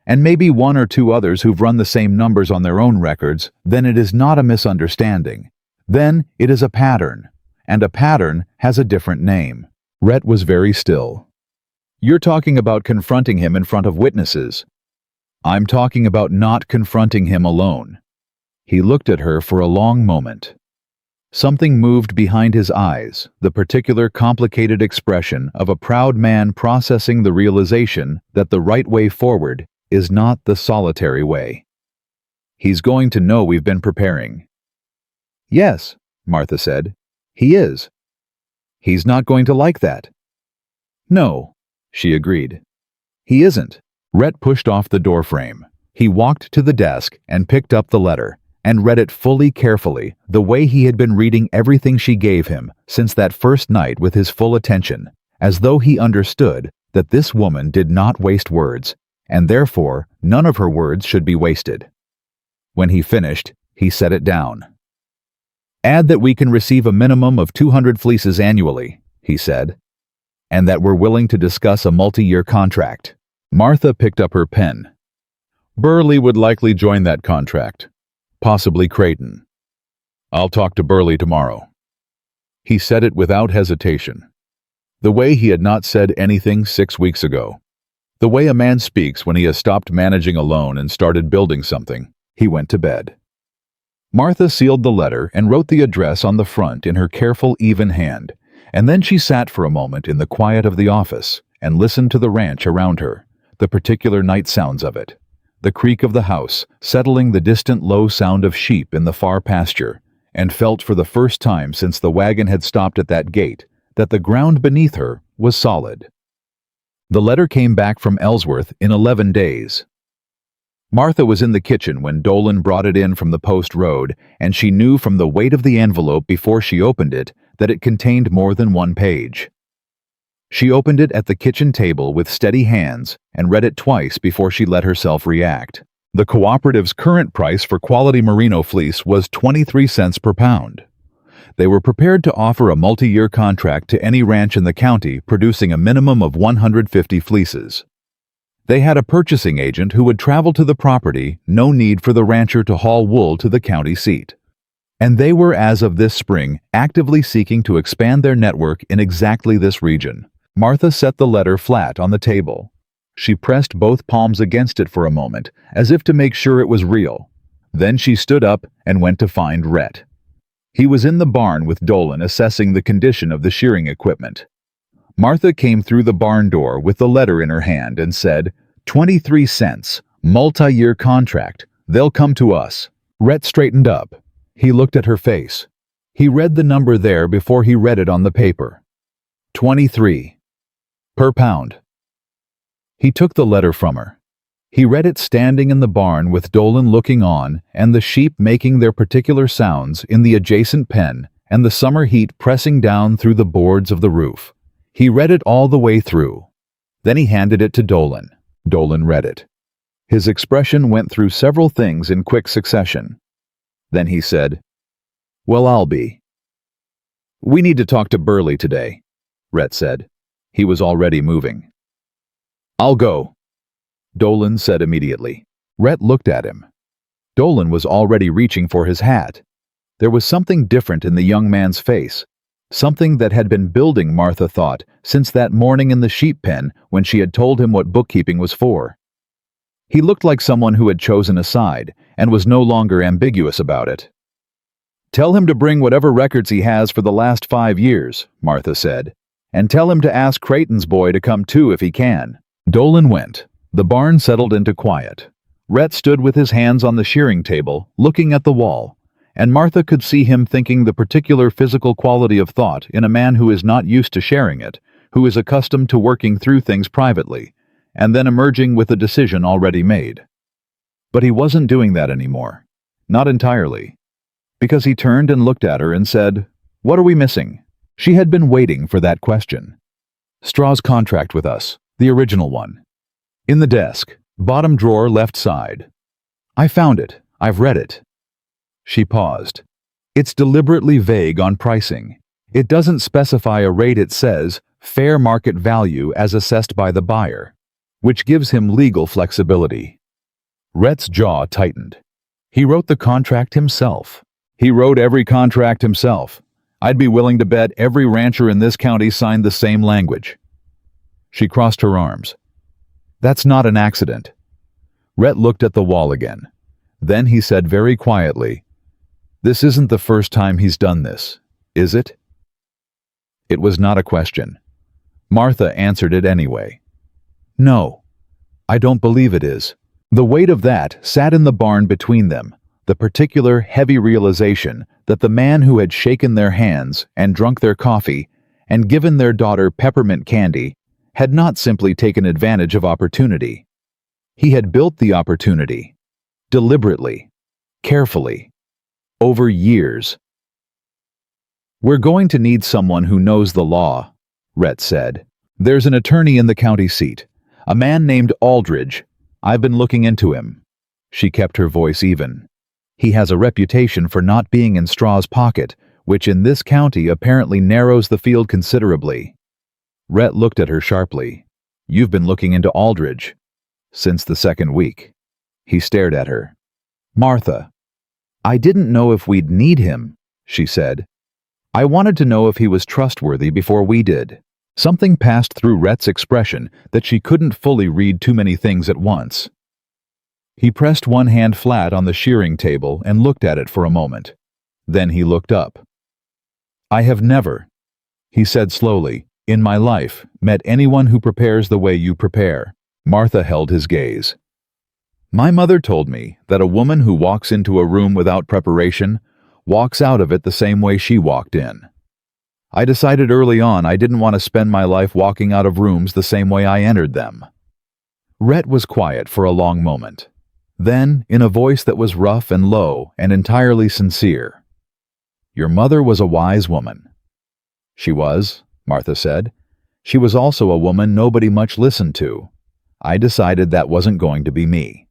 and maybe 1 or 2 others who've run the same numbers on their own records, then it is not a misunderstanding. Then it is a pattern, and a pattern has a different name. Rhett was very still. You're talking about confronting him in front of witnesses. I'm talking about not confronting him alone. He looked at her for a long moment. Something moved behind his eyes, the particular complicated expression of a proud man processing the realization that the right way forward is not the solitary way. He's going to know we've been preparing. Yes, Martha said. He is. He's not going to like that. No, she agreed. He isn't. Rhett pushed off the doorframe. He walked to the desk and picked up the letter and read it fully, carefully, the way he had been reading everything she gave him since that first night, with his full attention, as though he understood that this woman did not waste words, and therefore none of her words should be wasted. When he finished, he set it down. Add that we can receive a minimum of 200 fleeces annually, he said, and that we're willing to discuss a multi-year contract. Martha picked up her pen. Burley would likely join that contract. Possibly Creighton. I'll talk to Burley tomorrow. He said it without hesitation. The way he had not said anything 6 weeks ago. The way a man speaks when he has stopped managing alone and started building something. He went to bed. Martha sealed the letter and wrote the address on the front in her careful, even hand, And then she sat for a moment in the quiet of the office and listened to the ranch around her, the particular night sounds of it, the creak of the house settling the distant low sound of sheep in the far pasture, and felt for the first time since the wagon had stopped at that gate that the ground beneath her was solid. The letter came back from Ellsworth in 11 days. Martha was in the kitchen when Dolan brought it in from the post road, and she knew from the weight of the envelope before she opened it that it contained more than one page. She opened it at the kitchen table with steady hands and read it twice before she let herself react. The cooperative's current price for quality merino fleece was 23 cents per pound. They were prepared to offer a multi-year contract to any ranch in the county producing a minimum of 150 fleeces. They had a purchasing agent who would travel to the property, no need for the rancher to haul wool to the county seat. And they were, as of this spring, actively seeking to expand their network in exactly this region. Martha set the letter flat on the table. She pressed both palms against it for a moment, as if to make sure it was real. Then she stood up and went to find Rhett. He was in the barn with Dolan assessing the condition of the shearing equipment. Martha came through the barn door with the letter in her hand and said, 23 cents, multi-year contract. They'll come to us. Rhett straightened up. He looked at her face. He read the number there before he read it on the paper. 23. Per pound. He took the letter from her. He read it standing in the barn with Dolan looking on and the sheep making their particular sounds in the adjacent pen and the summer heat pressing down through the boards of the roof. He read it all the way through. Then he handed it to Dolan. Dolan read it. His expression went through several things in quick succession. Then he said, "Well, I'll be." "We need to talk to Burley today," Rhett said. He was already moving. "I'll go," Dolan said immediately. Rhett looked at him. Dolan was already reaching for his hat. There was something different in the young man's face, something that had been building, Martha thought, since that morning in the sheep pen when she had told him what bookkeeping was for. He looked like someone who had chosen a side and was no longer ambiguous about it. "Tell him to bring whatever records he has for the last 5 years," Martha said, "and tell him to ask Creighton's boy to come too if he can." Dolan went. The barn settled into quiet. Rhett stood with his hands on the shearing table, looking at the wall, and Martha could see him thinking the particular physical quality of thought in a man who is not used to sharing it, who is accustomed to working through things privately, and then emerging with a decision already made. But he wasn't doing that anymore. Not entirely. Because he turned and looked at her and said, "What are we missing?" She had been waiting for that question. "Straw's contract with us, the original one. In the desk, bottom drawer left side. I found it. I've read it." She paused. "It's deliberately vague on pricing. It doesn't specify a rate. It says, fair market value as assessed by the buyer, which gives him legal flexibility." Rhett's jaw tightened. He wrote the contract himself. He wrote every contract himself. I'd be willing to bet every rancher in this county signed the same language. She crossed her arms. "That's not an accident." Rhett looked at the wall again. Then he said very quietly, "This isn't the first time he's done this, is it?" It was not a question. Martha answered it anyway. "No, I don't believe it is." The weight of that sat in the barn between them, the particular heavy realization that the man who had shaken their hands and drunk their coffee and given their daughter peppermint candy had not simply taken advantage of opportunity. He had built the opportunity, deliberately, carefully, over years. "We're going to need someone who knows the law," Rhett said. "There's an attorney in the county seat, a man named Aldridge. I've been looking into him." She kept her voice even. "He has a reputation for not being in Straw's pocket, which in this county apparently narrows the field considerably." Rhett looked at her sharply. "You've been looking into Aldridge?" "Since the second week." He stared at her. "Martha, I didn't know if we'd need him," she said. "I wanted to know if he was trustworthy before we did." Something passed through Rhett's expression that she couldn't fully read too many things at once. He pressed one hand flat on the shearing table and looked at it for a moment. Then he looked up. "I have never," He said slowly, "In my life, met anyone who prepares the way you prepare." Martha held his gaze. "My mother told me that a woman who walks into a room without preparation walks out of it the same way she walked in. I decided early on I didn't want to spend my life walking out of rooms the same way I entered them." Rhett was quiet for a long moment. Then, in a voice that was rough and low and entirely sincere, "Your mother was a wise woman." "She was," Martha said. "She was also a woman nobody much listened to. I decided that wasn't going to be me."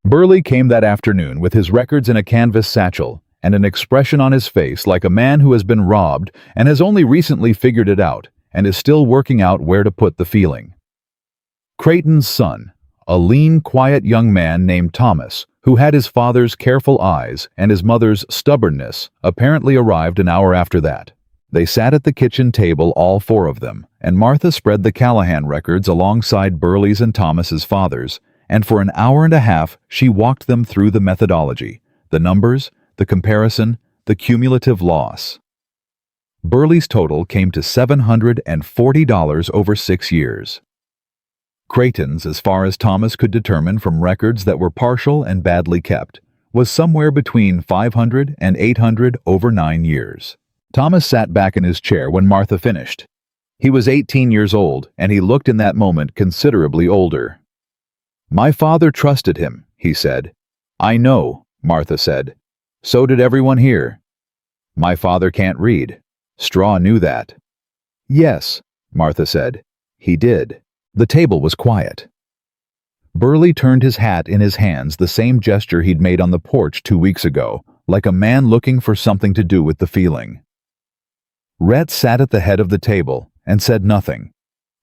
Burley came that afternoon with his records in a canvas satchel and an expression on his face like a man who has been robbed and has only recently figured it out and is still working out where to put the feeling. Creighton's son, a lean, quiet young man named Thomas, who had his father's careful eyes and his mother's stubbornness, apparently arrived an hour after that. They sat at the kitchen table, all four of them, and Martha spread the Callahan records alongside Burley's and Thomas's fathers, and for an hour and a half she walked them through the methodology, the numbers, the comparison, the cumulative loss. Burley's total came to $740 over 6 years. Creighton's, as far as Thomas could determine from records that were partial and badly kept, was somewhere between 500 and 800 over 9 years. Thomas sat back in his chair when Martha finished. He was 18 years old, and he looked in that moment considerably older. "My father trusted him," he said. "I know," Martha said. "So did everyone here." "My father can't read." Straw knew that. "Yes," Martha said. "He did." The table was quiet. Burley turned his hat in his hands, the same gesture he'd made on the porch 2 weeks ago, like a man looking for something to do with the feeling. Rhett sat at the head of the table and said nothing,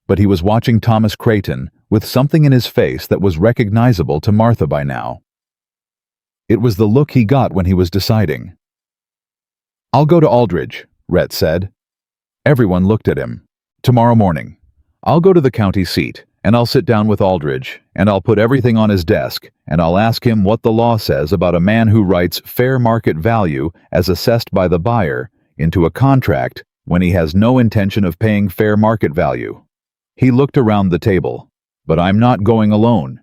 but he was watching Thomas Creighton with something in his face that was recognizable to Martha by now. It was the look he got when he was deciding. "I'll go to Aldridge," Rhett said. Everyone looked at him. "Tomorrow morning. I'll go to the county seat, and I'll sit down with Aldridge, and I'll put everything on his desk, and I'll ask him what the law says about a man who writes fair market value as assessed by the buyer into a contract when he has no intention of paying fair market value." He looked around the table. "But I'm not going alone."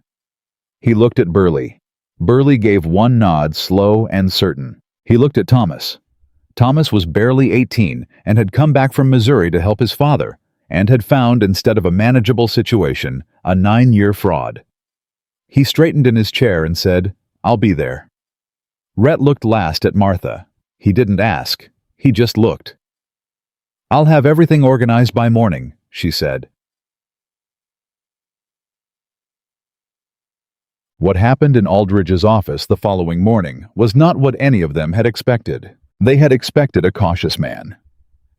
He looked at Burley. Burley gave one nod, slow and certain. He looked at Thomas. Thomas was barely 18 and had come back from Missouri to help his father, and had found, instead of a manageable situation, a 9-year fraud. He straightened in his chair and said, "I'll be there." Rhett looked last at Martha. He didn't ask. He just looked. "I'll have everything organized by morning," she said. What happened in Aldridge's office the following morning was not what any of them had expected. They had expected a cautious man.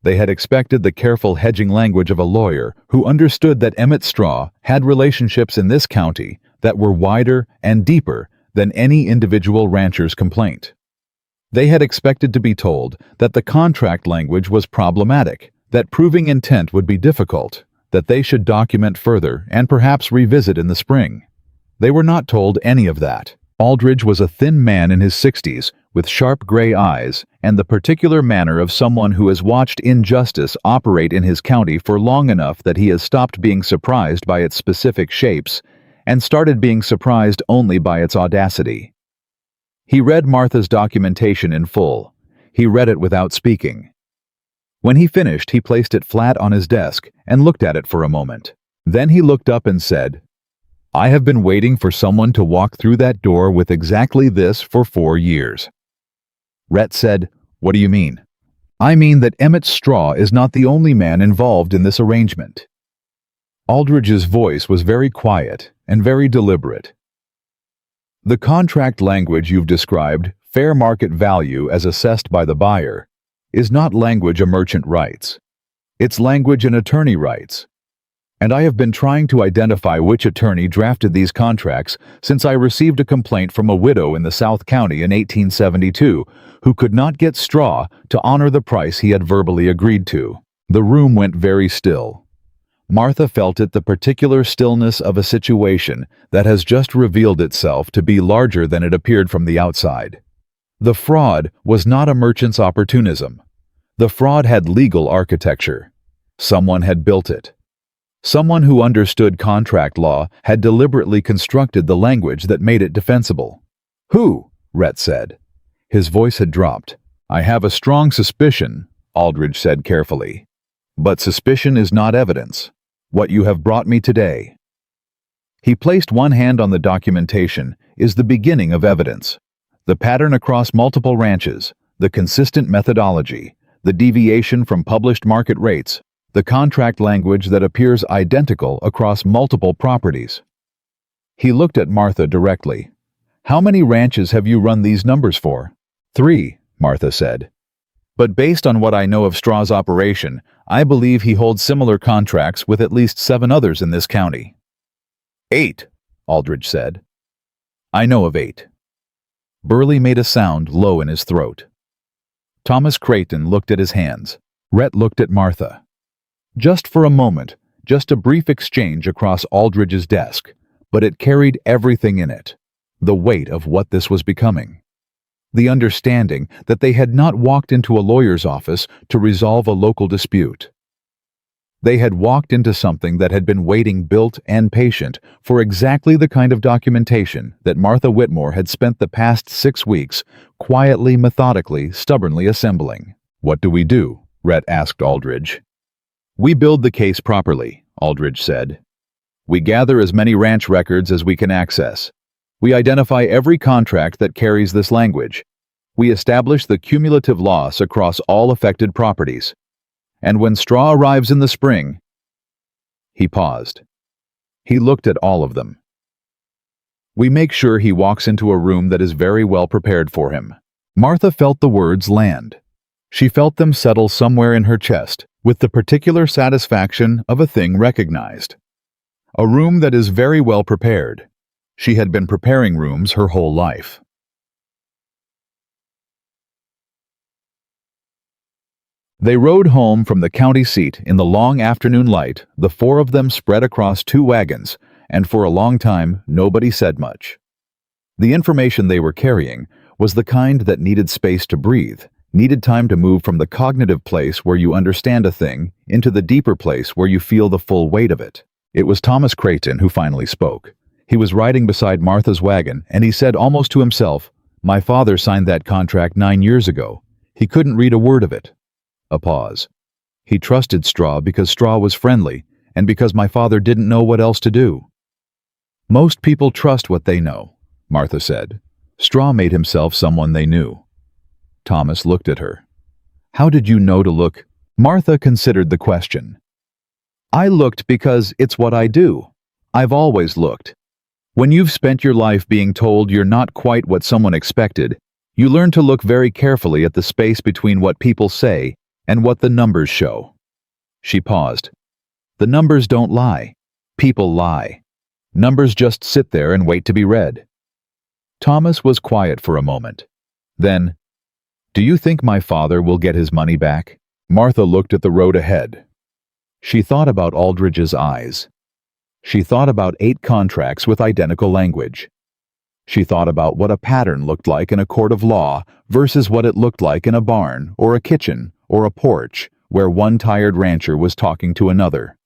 They had expected the careful hedging language of a lawyer who understood that Emmett Straw had relationships in this county that were wider and deeper than any individual rancher's complaint. They had expected to be told that the contract language was problematic, that proving intent would be difficult, that they should document further and perhaps revisit in the spring. They were not told any of that. Aldridge was a thin man in his 60s with sharp gray eyes and the particular manner of someone who has watched injustice operate in his county for long enough that he has stopped being surprised by its specific shapes and started being surprised only by its audacity. He read Martha's documentation in full. He read it without speaking. When he finished, he placed it flat on his desk and looked at it for a moment. Then he looked up and said, "I have been waiting for someone to walk through that door with exactly this for 4 years." Rhett said, "What do you mean?" "I mean that Emmett Straw is not the only man involved in this arrangement." Aldridge's voice was very quiet and very deliberate. "The contract language you've described, fair market value as assessed by the buyer, is not language a merchant writes. It's language an attorney writes. And I have been trying to identify which attorney drafted these contracts since I received a complaint from a widow in the South County in 1872 who could not get Straw to honor the price he had verbally agreed to." The room went very still. Martha felt it, the particular stillness of a situation that has just revealed itself to be larger than it appeared from the outside. The fraud was not a merchant's opportunism. The fraud had legal architecture. Someone had built it. Someone who understood contract law had deliberately constructed the language that made it defensible. "Who?" Rhett said. His voice had dropped. "I have a strong suspicion," Aldridge said carefully. "But suspicion is not evidence. What you have brought me today." He placed one hand on the documentation is the beginning of evidence. The pattern across multiple ranches, the consistent methodology, the deviation from published market rates, the contract language that appears identical across multiple properties. He looked at Martha directly. "How many ranches have you run these numbers for?" "3," Martha said. "But based on what I know of Straw's operation, I believe he holds similar contracts with at least 7 others in this county." "8," Aldridge said. "I know of 8. Burley made a sound low in his throat. Thomas Creighton looked at his hands. Rhett looked at Martha. Just for a moment, just a brief exchange across Aldridge's desk, but it carried everything in it. The weight of what this was becoming. The understanding that they had not walked into a lawyer's office to resolve a local dispute. They had walked into something that had been waiting built and patient for exactly the kind of documentation that Martha Whitmore had spent the past 6 weeks quietly, methodically, stubbornly assembling. "What do we do?" Rhett asked Aldridge. "We build the case properly," Aldridge said. "We gather as many ranch records as we can access. We identify every contract that carries this language. We establish the cumulative loss across all affected properties. And when Straw arrives in the spring..." He paused. He looked at all of them. "We make sure he walks into a room that is very well prepared for him." Martha felt the words land. She felt them settle somewhere in her chest, with the particular satisfaction of a thing recognized. A room that is very well prepared. She had been preparing rooms her whole life. They rode home from the county seat in the long afternoon light, the 4 of them spread across 2 wagons, and for a long time nobody said much. The information they were carrying was the kind that needed space to breathe, needed time to move from the cognitive place where you understand a thing into the deeper place where you feel the full weight of it. It was Thomas Creighton who finally spoke. He was riding beside Martha's wagon, and he said almost to himself, "My father signed that contract 9 years ago. He couldn't read a word of it." A pause. "He trusted Straw because Straw was friendly, and because my father didn't know what else to do." "Most people trust what they know," Martha said. "Straw made himself someone they knew." Thomas looked at her. "How did you know to look?" Martha considered the question. "I looked because it's what I do. I've always looked. When you've spent your life being told you're not quite what someone expected, you learn to look very carefully at the space between what people say and what the numbers show." She paused. "The numbers don't lie. People lie. Numbers just sit there and wait to be read." Thomas was quiet for a moment. Then, "Do you think my father will get his money back?" Martha looked at the road ahead. She thought about Aldridge's eyes. She thought about 8 contracts with identical language. She thought about what a pattern looked like in a court of law versus what it looked like in a barn or a kitchen or a porch where one tired rancher was talking to another.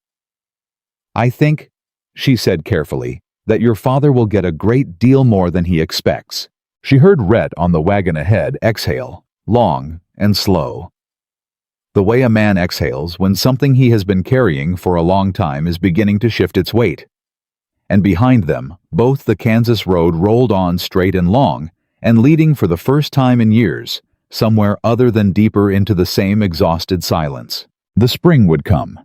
"I think," she said carefully, "that your father will get a great deal more than he expects." She heard Rhett on the wagon ahead exhale, long and slow. The way a man exhales when something he has been carrying for a long time is beginning to shift its weight. And behind them, both the Kansas road rolled on straight and long, and leading for the first time in years, somewhere other than deeper into the same exhausted silence. The spring would come.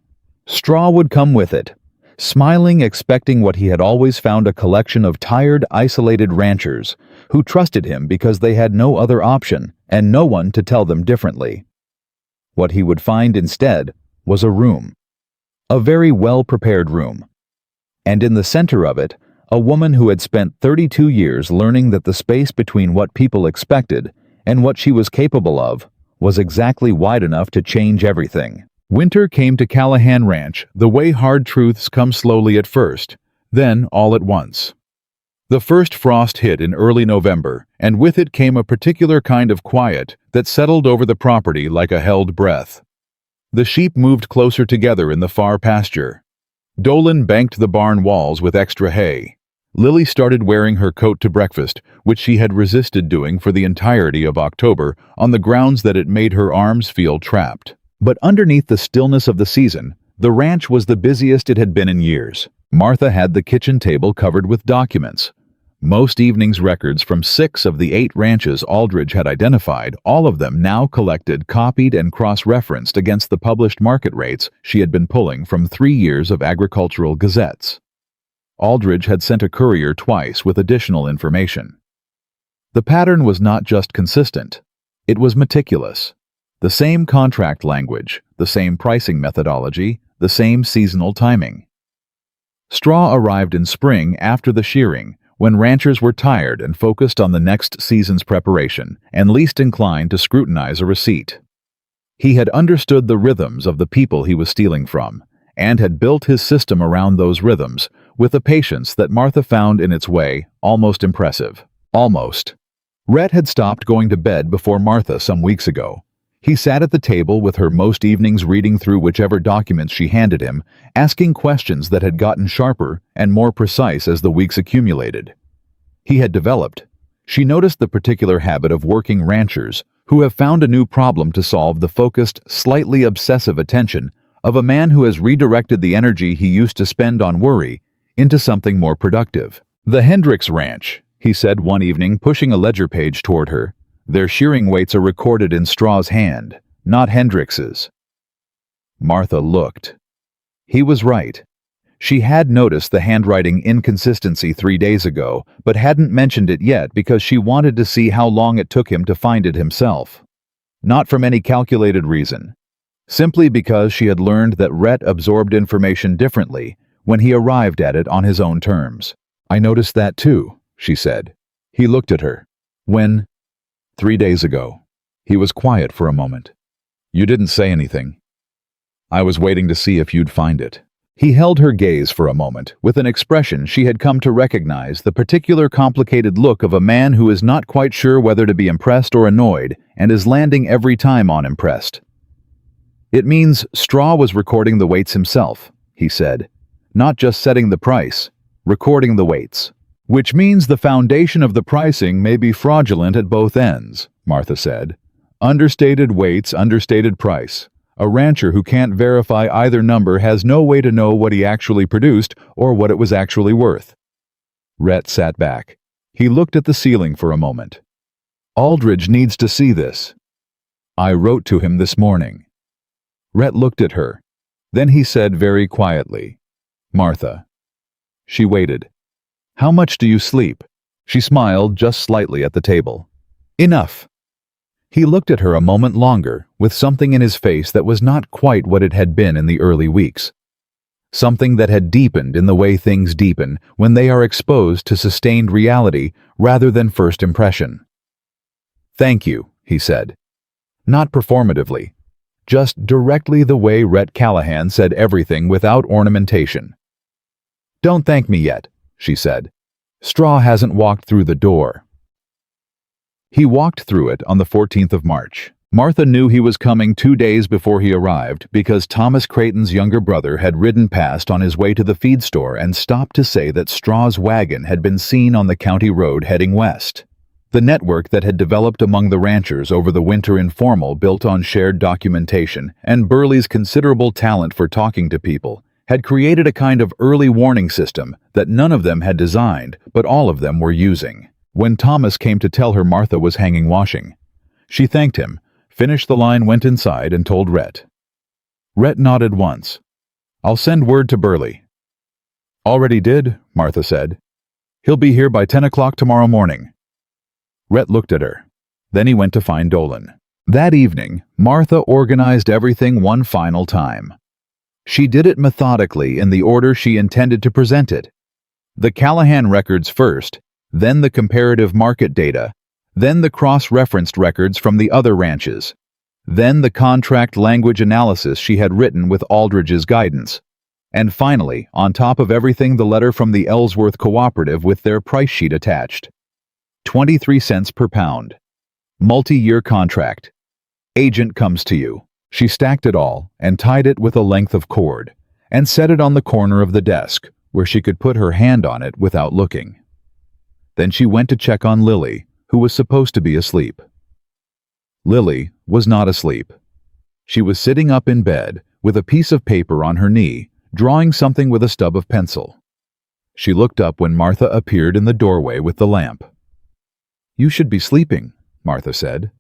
Straw would come with it, smiling, expecting what he had always found, a collection of tired, isolated ranchers who trusted him because they had no other option and no one to tell them differently. What he would find instead was a room. A very well-prepared room. And in the center of it, a woman who had spent 32 years learning that the space between what people expected and what she was capable of was exactly wide enough to change everything. Winter came to Callahan Ranch the way hard truths come slowly at first, then all at once. The first frost hit in early November, and with it came a particular kind of quiet that settled over the property like a held breath. The sheep moved closer together in the far pasture. Dolan banked the barn walls with extra hay. Lily started wearing her coat to breakfast, which she had resisted doing for the entirety of October on the grounds that it made her arms feel trapped. But underneath the stillness of the season, the ranch was the busiest it had been in years. Martha had the kitchen table covered with documents. Most evenings' records from 6 of the 8 ranches Aldridge had identified, all of them now collected, copied, and cross-referenced against the published market rates she had been pulling from 3 years of agricultural gazettes. Aldridge had sent a courier twice with additional information. The pattern was not just consistent, it was meticulous. The same contract language, the same pricing methodology, the same seasonal timing. Straw arrived in spring after the shearing, when ranchers were tired and focused on the next season's preparation, and least inclined to scrutinize a receipt. He had understood the rhythms of the people he was stealing from, and had built his system around those rhythms, with a patience that Martha found in its way almost impressive. Almost. Rhett had stopped going to bed before Martha some weeks ago. He sat at the table with her most evenings reading through whichever documents she handed him, asking questions that had gotten sharper and more precise as the weeks accumulated. He had developed. She noticed the particular habit of working ranchers who have found a new problem to solve, the focused, slightly obsessive attention of a man who has redirected the energy he used to spend on worry into something more productive. "The Hendricks Ranch," he said one evening, pushing a ledger page toward her. "Their shearing weights are recorded in Straw's hand, not Hendricks's." Martha looked. He was right. She had noticed the handwriting inconsistency 3 days ago, but hadn't mentioned it yet because she wanted to see how long it took him to find it himself. Not from any calculated reason. Simply because she had learned that Rhett absorbed information differently when he arrived at it on his own terms. "I noticed that too," she said. He looked at her. "When?" 3 days ago." He was quiet for a moment. "You didn't say anything." "I was waiting to see if you'd find it." He held her gaze for a moment, with an expression she had come to recognize, the particular complicated look of a man who is not quite sure whether to be impressed or annoyed, and is landing every time on impressed. "It means Straw was recording the weights himself," he said. "Not just setting the price, recording the weights." "Which means the foundation of the pricing may be fraudulent at both ends," Martha said. "Understated weights, understated price. A rancher who can't verify either number has no way to know what he actually produced or what it was actually worth." Rhett sat back. He looked at the ceiling for a moment. "Aldridge needs to see this. I wrote to him this morning." Rhett looked at her. Then he said very quietly, "Martha." She waited. "How much do you sleep?" She smiled just slightly at the table. "Enough." He looked at her a moment longer, with something in his face that was not quite what it had been in the early weeks. Something that had deepened in the way things deepen when they are exposed to sustained reality rather than first impression. "Thank you," he said. Not performatively. Just directly the way Rhett Callahan said everything without ornamentation. "Don't thank me yet," she said. "Straw hasn't walked through the door." He walked through it on the 14th of March. Martha knew he was coming 2 days before he arrived because Thomas Creighton's younger brother had ridden past on his way to the feed store and stopped to say that Straw's wagon had been seen on the county road heading west. The network that had developed among the ranchers over the winter informal, built on shared documentation and Burley's considerable talent for talking to people, had created a kind of early warning system that none of them had designed, but all of them were using. When Thomas came to tell her Martha was hanging washing, she thanked him, finished the line, went inside, and told Rhett. Rhett nodded once. "I'll send word to Burley." "Already did," Martha said. "He'll be here by 10 o'clock tomorrow morning." Rhett looked at her. Then he went to find Dolan. That evening, Martha organized everything one final time. She did it methodically in the order she intended to present it. The Callahan records first, then the comparative market data, then the cross-referenced records from the other ranches, then the contract language analysis she had written with Aldridge's guidance, And finally, on top of everything, the letter from the Ellsworth Cooperative with their price sheet attached. 23 cents per pound. Multi-year contract. Agent comes to you. She stacked it all and tied it with a length of cord and set it on the corner of the desk where she could put her hand on it without looking. Then she went to check on Lily, who was supposed to be asleep. Lily was not asleep. She was sitting up in bed with a piece of paper on her knee, drawing something with a stub of pencil. She looked up when Martha appeared in the doorway with the lamp. "You should be sleeping," Martha said.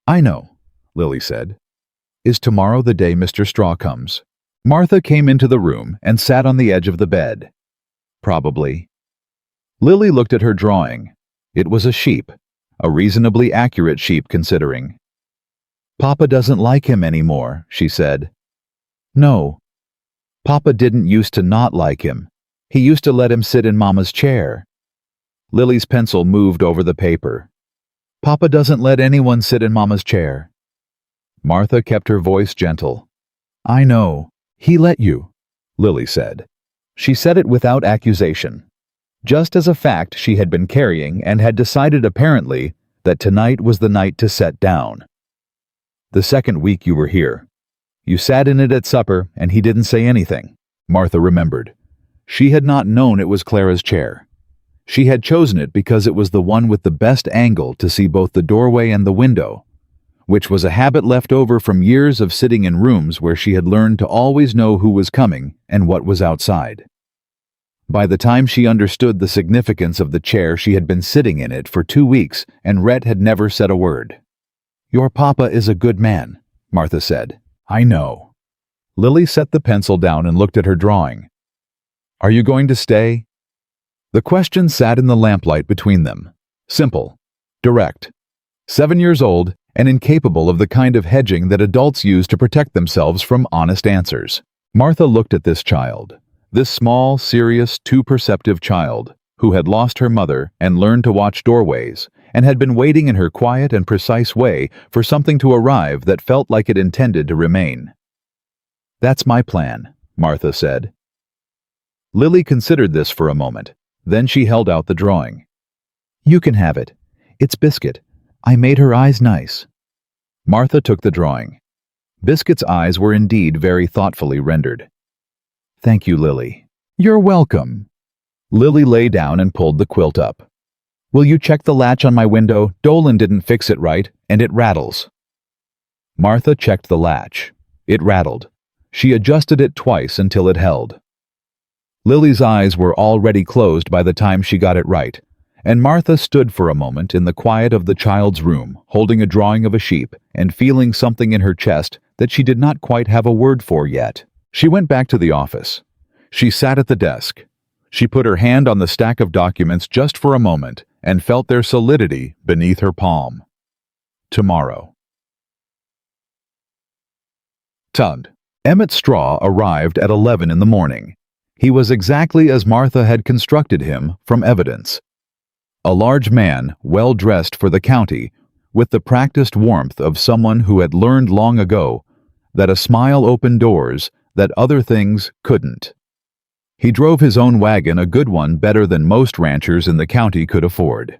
"I know," Lily said. "Is tomorrow the day Mr. Straw comes?" Martha came into the room and sat on the edge of the bed. "Probably." Lily looked at her drawing. It was a sheep, a reasonably accurate sheep considering. "Papa doesn't like him anymore," she said. "No. Papa didn't used to not like him. He used to let him sit in Mama's chair." Lily's pencil moved over the paper. "Papa doesn't let anyone sit in Mama's chair." Martha kept her voice gentle. "I know. He let you," Lily said. She said it without accusation, just as a fact she had been carrying and had decided apparently that tonight was the night to set down. "The second week you were here. You sat in it at supper and he didn't say anything," Martha remembered. She had not known it was Clara's chair. She had chosen it because it was the one with the best angle to see both the doorway and the window, which was a habit left over from years of sitting in rooms where she had learned to always know who was coming and what was outside. By the time she understood the significance of the chair, she had been sitting in it for 2 weeks, and Rhett had never said a word. "Your papa is a good man," Martha said. "I know." Lily set the pencil down and looked at her drawing. "Are you going to stay?" The question sat in the lamplight between them. Simple, direct. 7 years old, and incapable of the kind of hedging that adults use to protect themselves from honest answers. Martha looked at this child, this small, serious, too perceptive child, who had lost her mother and learned to watch doorways, and had been waiting in her quiet and precise way for something to arrive that felt like it intended to remain. "That's my plan," Martha said. Lily considered this for a moment. Then she held out the drawing. "You can have it. It's Biscuit. I made her eyes nice." Martha took the drawing. Biscuit's eyes were indeed very thoughtfully rendered. "Thank you, Lily." "You're welcome." Lily lay down and pulled the quilt up. "Will you check the latch on my window? Dolan didn't fix it right, and it rattles." Martha checked the latch. It rattled. She adjusted it twice until it held. Lily's eyes were already closed by the time she got it right, and Martha stood for a moment in the quiet of the child's room, holding a drawing of a sheep and feeling something in her chest that she did not quite have a word for yet. She went back to the office. She sat at the desk. She put her hand on the stack of documents just for a moment and felt their solidity beneath her palm. Tomorrow. Tugg. Emmett Straw arrived at 11 in the morning. He was exactly as Martha had constructed him from evidence. A large man, well dressed for the county, with the practiced warmth of someone who had learned long ago that a smile opened doors that other things couldn't. He drove his own wagon, a good one, better than most ranchers in the county could afford.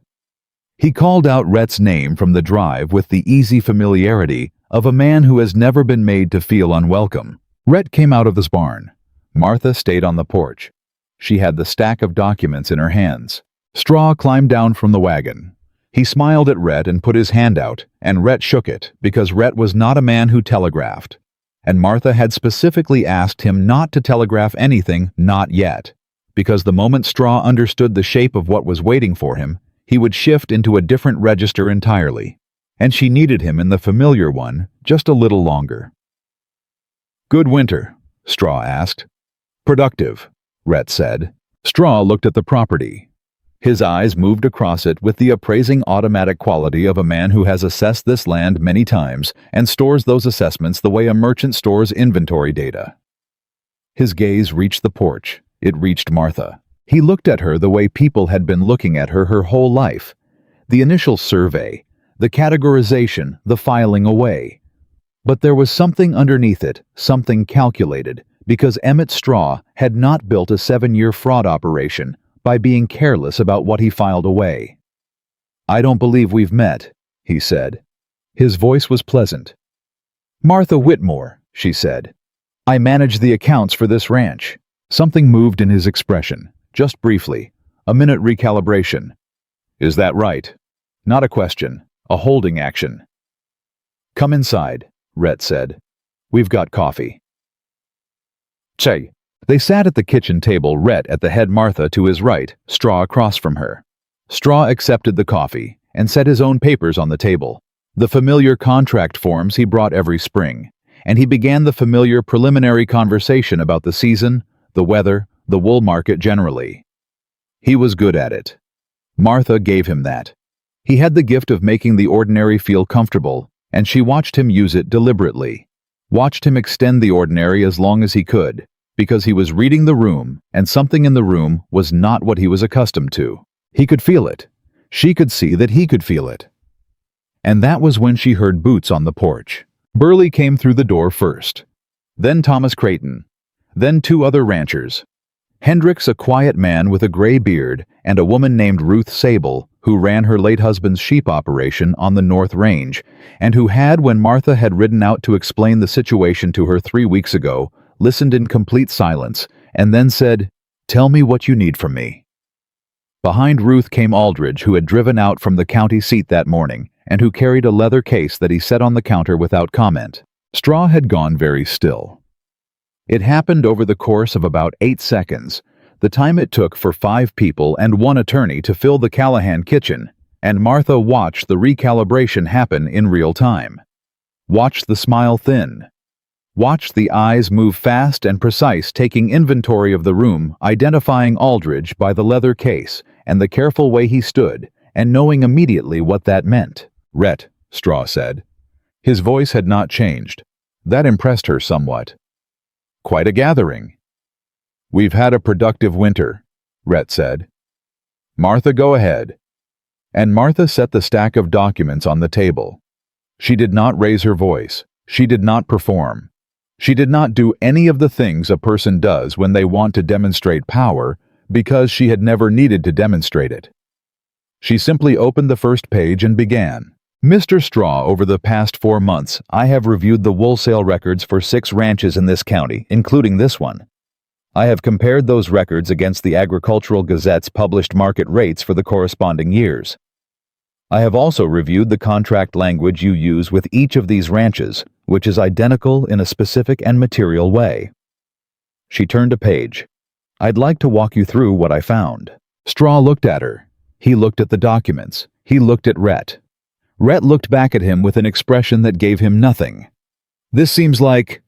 He called out Rhett's name from the drive with the easy familiarity of a man who has never been made to feel unwelcome. Rhett came out of his barn. Martha stayed on the porch. She had the stack of documents in her hands. Straw climbed down from the wagon. He smiled at Rhett and put his hand out, and Rhett shook it, because Rhett was not a man who telegraphed. And Martha had specifically asked him not to telegraph anything, not yet, because the moment Straw understood the shape of what was waiting for him, he would shift into a different register entirely, and she needed him in the familiar one just a little longer. "Good winter?" Straw asked. "Productive," Rhett said. Straw looked at the property. His eyes moved across it with the appraising automatic quality of a man who has assessed this land many times and stores those assessments the way a merchant stores inventory data. His gaze reached the porch. It reached Martha. He looked at her the way people had been looking at her whole life. The initial survey, the categorization, the filing away. But there was something underneath it, something calculated, because Emmett Straw had not built a 7-year fraud operation by being careless about what he filed away. "I don't believe we've met," he said. His voice was pleasant. "Martha Whitmore," she said. "I manage the accounts for this ranch." Something moved in his expression, just briefly. A minute recalibration. "Is that right?" Not a question, a holding action. "Come inside," Rhett said. "We've got coffee." Che. They sat at the kitchen table, Rhett at the head, Martha to his right, Straw across from her. Straw accepted the coffee and set his own papers on the table, the familiar contract forms he brought every spring, and he began the familiar preliminary conversation about the season, the weather, the wool market generally. He was good at it. Martha gave him that. He had the gift of making the ordinary feel comfortable, and she watched him use it deliberately. Watched him extend the ordinary as long as he could, because he was reading the room, and something in the room was not what he was accustomed to. He could feel it. She could see that he could feel it. And that was when she heard boots on the porch. Burley came through the door first. Then Thomas Creighton. Then 2 other ranchers. Hendricks, a quiet man with a gray beard, and a woman named Ruth Sable, who ran her late husband's sheep operation on the North Range, and who had, when Martha had ridden out to explain the situation to her 3 weeks ago, listened in complete silence, and then said, "Tell me what you need from me." Behind Ruth came Aldridge, who had driven out from the county seat that morning, and who carried a leather case that he set on the counter without comment. Straw had gone very still. It happened over the course of about 8 seconds, the time it took for 5 people and 1 attorney to fill the Callahan kitchen, and Martha watched the recalibration happen in real time. Watched the smile thin. Watched the eyes move fast and precise, taking inventory of the room, identifying Aldridge by the leather case and the careful way he stood, and knowing immediately what that meant. "Rhett," Straw said. His voice had not changed. That impressed her somewhat. "Quite a gathering." "We've had a productive winter," Rhett said. "Martha, go ahead." And Martha set the stack of documents on the table. She did not raise her voice. She did not perform. She did not do any of the things a person does when they want to demonstrate power, because she had never needed to demonstrate it. She simply opened the first page and began. "Mr. Straw, over the past 4 months, I have reviewed the wool sale records for 6 ranches in this county, including this one. I have compared those records against the Agricultural Gazette's published market rates for the corresponding years. I have also reviewed the contract language you use with each of these ranches, which is identical in a specific and material way." She turned a page. "I'd like to walk you through what I found." Straw looked at her. He looked at the documents. He looked at Rhett. Rhett looked back at him with an expression that gave him nothing. "This seems like,"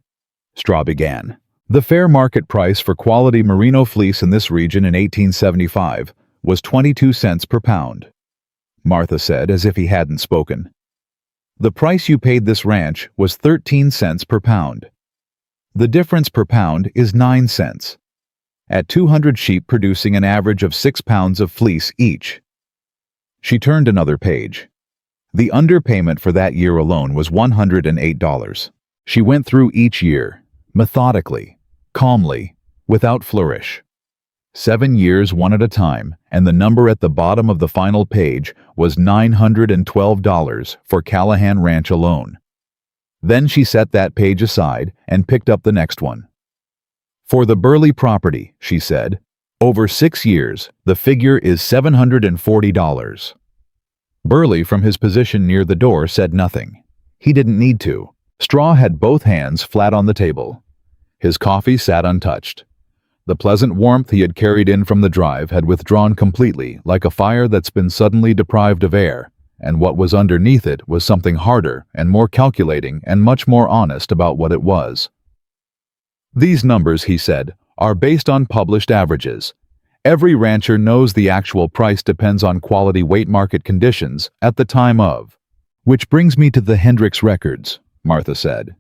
Straw began. "The fair market price for quality merino fleece in this region in 1875 was 22 cents per pound," Martha said, as if he hadn't spoken. "The price you paid this ranch was 13 cents per pound. The difference per pound is 9 cents. At 200 sheep producing an average of 6 pounds of fleece each." She turned another page. The underpayment for that year alone was $108. She went through each year, methodically, calmly, without flourish. 7 years, one at a time, and the number at the bottom of the final page was $912 for Callahan Ranch alone. Then she set that page aside and picked up the next one. "For the Burley property," she said, "over 6 years, the figure is $740. Burley, from his position near the door, said nothing. He didn't need to. Straw had both hands flat on the table. His coffee sat untouched. The pleasant warmth he had carried in from the drive had withdrawn completely, like a fire that's been suddenly deprived of air, and what was underneath it was something harder and more calculating and much more honest about what it was. "These numbers," he said, "are based on published averages. Every rancher knows the actual price depends on quality weight market conditions at the time of." "Which brings me to the Hendricks records," Martha said.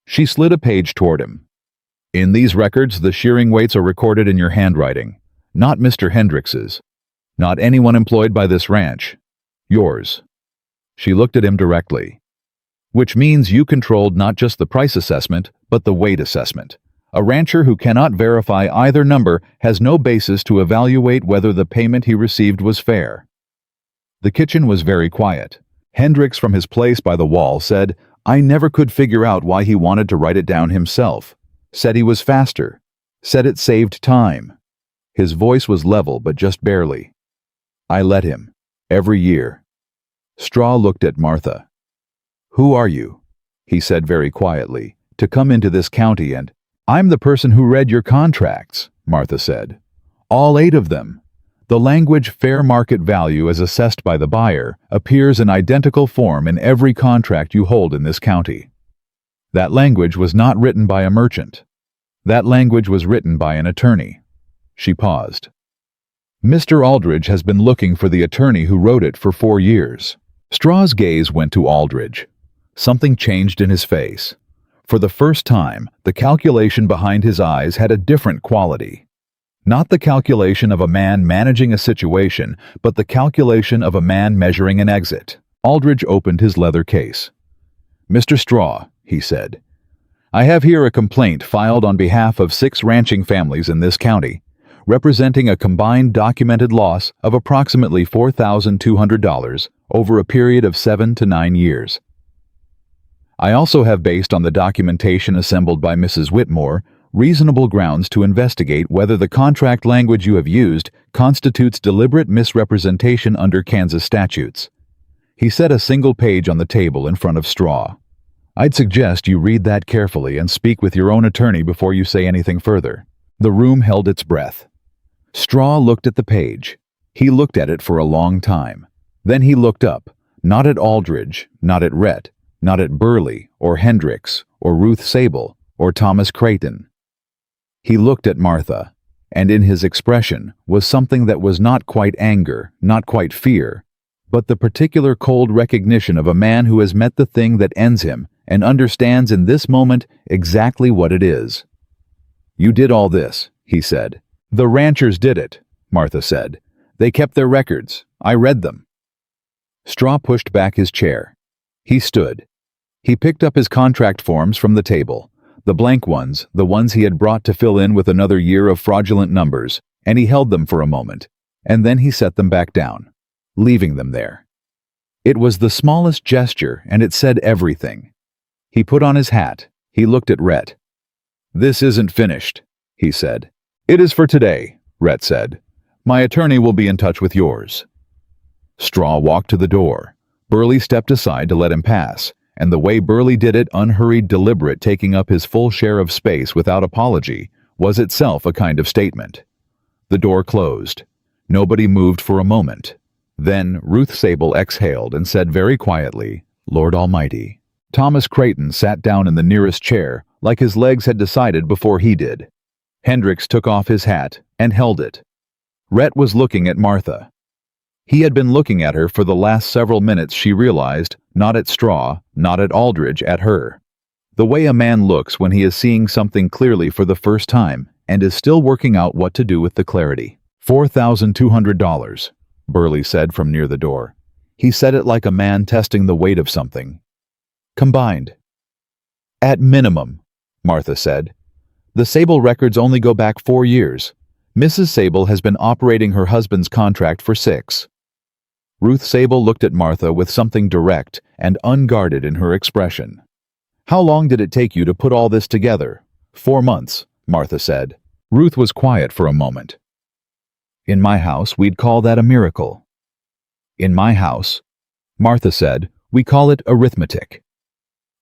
She slid a page toward him. "In these records, the shearing weights are recorded in your handwriting, not Mr. Hendricks's, not anyone employed by this ranch. Yours." She looked at him directly. "Which means you controlled not just the price assessment, but the weight assessment. A rancher who cannot verify either number has no basis to evaluate whether the payment he received was fair. The kitchen was very quiet. Hendricks from his place by the wall said, "I never could figure out why he wanted to write it down himself. Said he was faster. Said it saved time." His voice was level, but just barely. "I let him. Every year." Straw looked at Martha. "Who are you?" he said very quietly, "to come into this county and—" "I'm the person who read your contracts," Martha said. "All 8 of them. The language fair market value as assessed by the buyer appears in identical form in every contract you hold in this county. That language was not written by a merchant. That language was written by an attorney." She paused. "Mr. Aldridge has been looking for the attorney who wrote it for 4 years. Straw's gaze went to Aldridge. Something changed in his face. For the first time, the calculation behind his eyes had a different quality. Not the calculation of a man managing a situation, but the calculation of a man measuring an exit. Aldridge opened his leather case. "Mr. Straw," he said, "I have here a complaint filed on behalf of 6 ranching families in this county, representing a combined documented loss of approximately $4,200 over a period of 7 to 9 years. I also have, based on the documentation assembled by Mrs. Whitmore, reasonable grounds to investigate whether the contract language you have used constitutes deliberate misrepresentation under Kansas statutes." He set a single page on the table in front of Straw. "I'd suggest you read that carefully and speak with your own attorney before you say anything further." The room held its breath. Straw looked at the page. He looked at it for a long time. Then he looked up, not at Aldridge, not at Rhett, not at Burley, or Hendricks, or Ruth Sable, or Thomas Creighton. He looked at Martha, and in his expression was something that was not quite anger, not quite fear, but the particular cold recognition of a man who has met the thing that ends him and understands in this moment exactly what it is. "You did all this," he said. "The ranchers did it," Martha said. "They kept their records. I read them." Straw pushed back his chair. He stood. He picked up his contract forms from the table, the blank ones, the ones he had brought to fill in with another year of fraudulent numbers, and he held them for a moment, and then he set them back down, leaving them there. It was the smallest gesture, and it said everything. He put on his hat. He looked at Rhett. "This isn't finished," he said. "It is for today," Rhett said. "My attorney will be in touch with yours." Straw walked to the door. Burley stepped aside to let him pass, and the way Burley did it, unhurried, deliberate, taking up his full share of space without apology, was itself a kind of statement. The door closed. Nobody moved for a moment. Then Ruth Sable exhaled and said very quietly, "Lord Almighty." Thomas Creighton sat down in the nearest chair, like his legs had decided before he did. Hendricks took off his hat and held it. Rhett was looking at Martha. He had been looking at her for the last several minutes, she realized, not at Straw, not at Aldridge, at her. The way a man looks when he is seeing something clearly for the first time and is still working out what to do with the clarity. $4,200, Burley said from near the door. He said it like a man testing the weight of something. "Combined." "At minimum," Martha said. "The Sable records only go back 4 years. Mrs. Sable has been operating her husband's contract for 6. Ruth Sable looked at Martha with something direct and unguarded in her expression. "How long did it take you to put all this together?" 4 months, Martha said. Ruth was quiet for a moment. "In my house, we'd call that a miracle." "In my house," Martha said, "we call it arithmetic."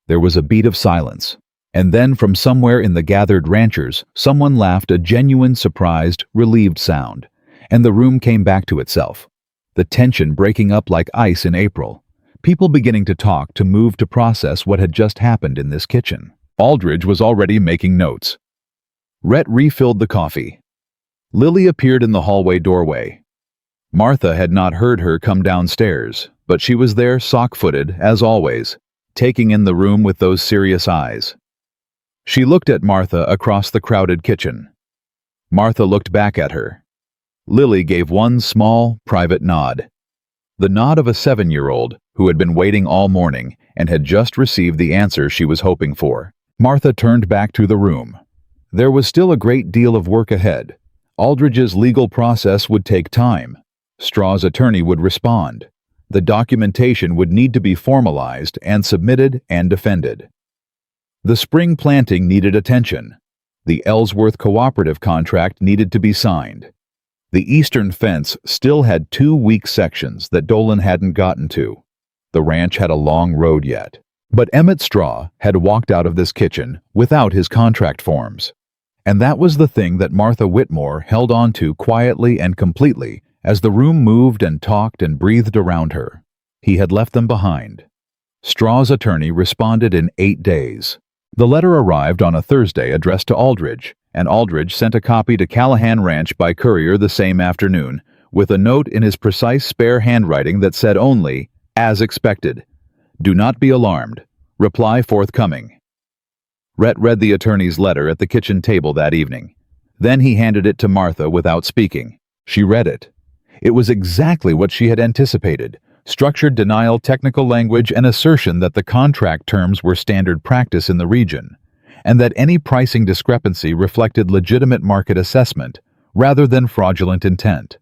There was a beat of silence, and then from somewhere in the gathered ranchers, someone laughed a genuine, surprised, relieved sound, and the room came back to itself. The tension breaking up like ice in April. People beginning to talk, to move, to process what had just happened in this kitchen. Aldridge was already making notes. Rhett refilled the coffee. Lily appeared in the hallway doorway. Martha had not heard her come downstairs, but she was there sock-footed, as always, taking in the room with those serious eyes. She looked at Martha across the crowded kitchen. Martha looked back at her. Lily gave one small, private nod. The nod of a 7-year-old who had been waiting all morning and had just received the answer she was hoping for. Martha turned back to the room. There was still a great deal of work ahead. Aldridge's legal process would take time. Straw's attorney would respond. The documentation would need to be formalized and submitted and defended. The spring planting needed attention. The Ellsworth cooperative contract needed to be signed. The eastern fence still had 2 weak sections that Dolan hadn't gotten to. The ranch had a long road yet. But Emmett Straw had walked out of this kitchen without his contract forms. And that was the thing that Martha Whitmore held on to quietly and completely as the room moved and talked and breathed around her. He had left them behind. Straw's attorney responded in 8 days. The letter arrived on a Thursday addressed to Aldridge, and Aldridge sent a copy to Callahan Ranch by courier the same afternoon, with a note in his precise spare handwriting that said only, "As expected. Do not be alarmed. Reply forthcoming." Rhett read the attorney's letter at the kitchen table that evening. Then he handed it to Martha without speaking. She read it. It was exactly what she had anticipated: structured denial, technical language, and assertion that the contract terms were standard practice in the region, and that any pricing discrepancy reflected legitimate market assessment rather than fraudulent intent.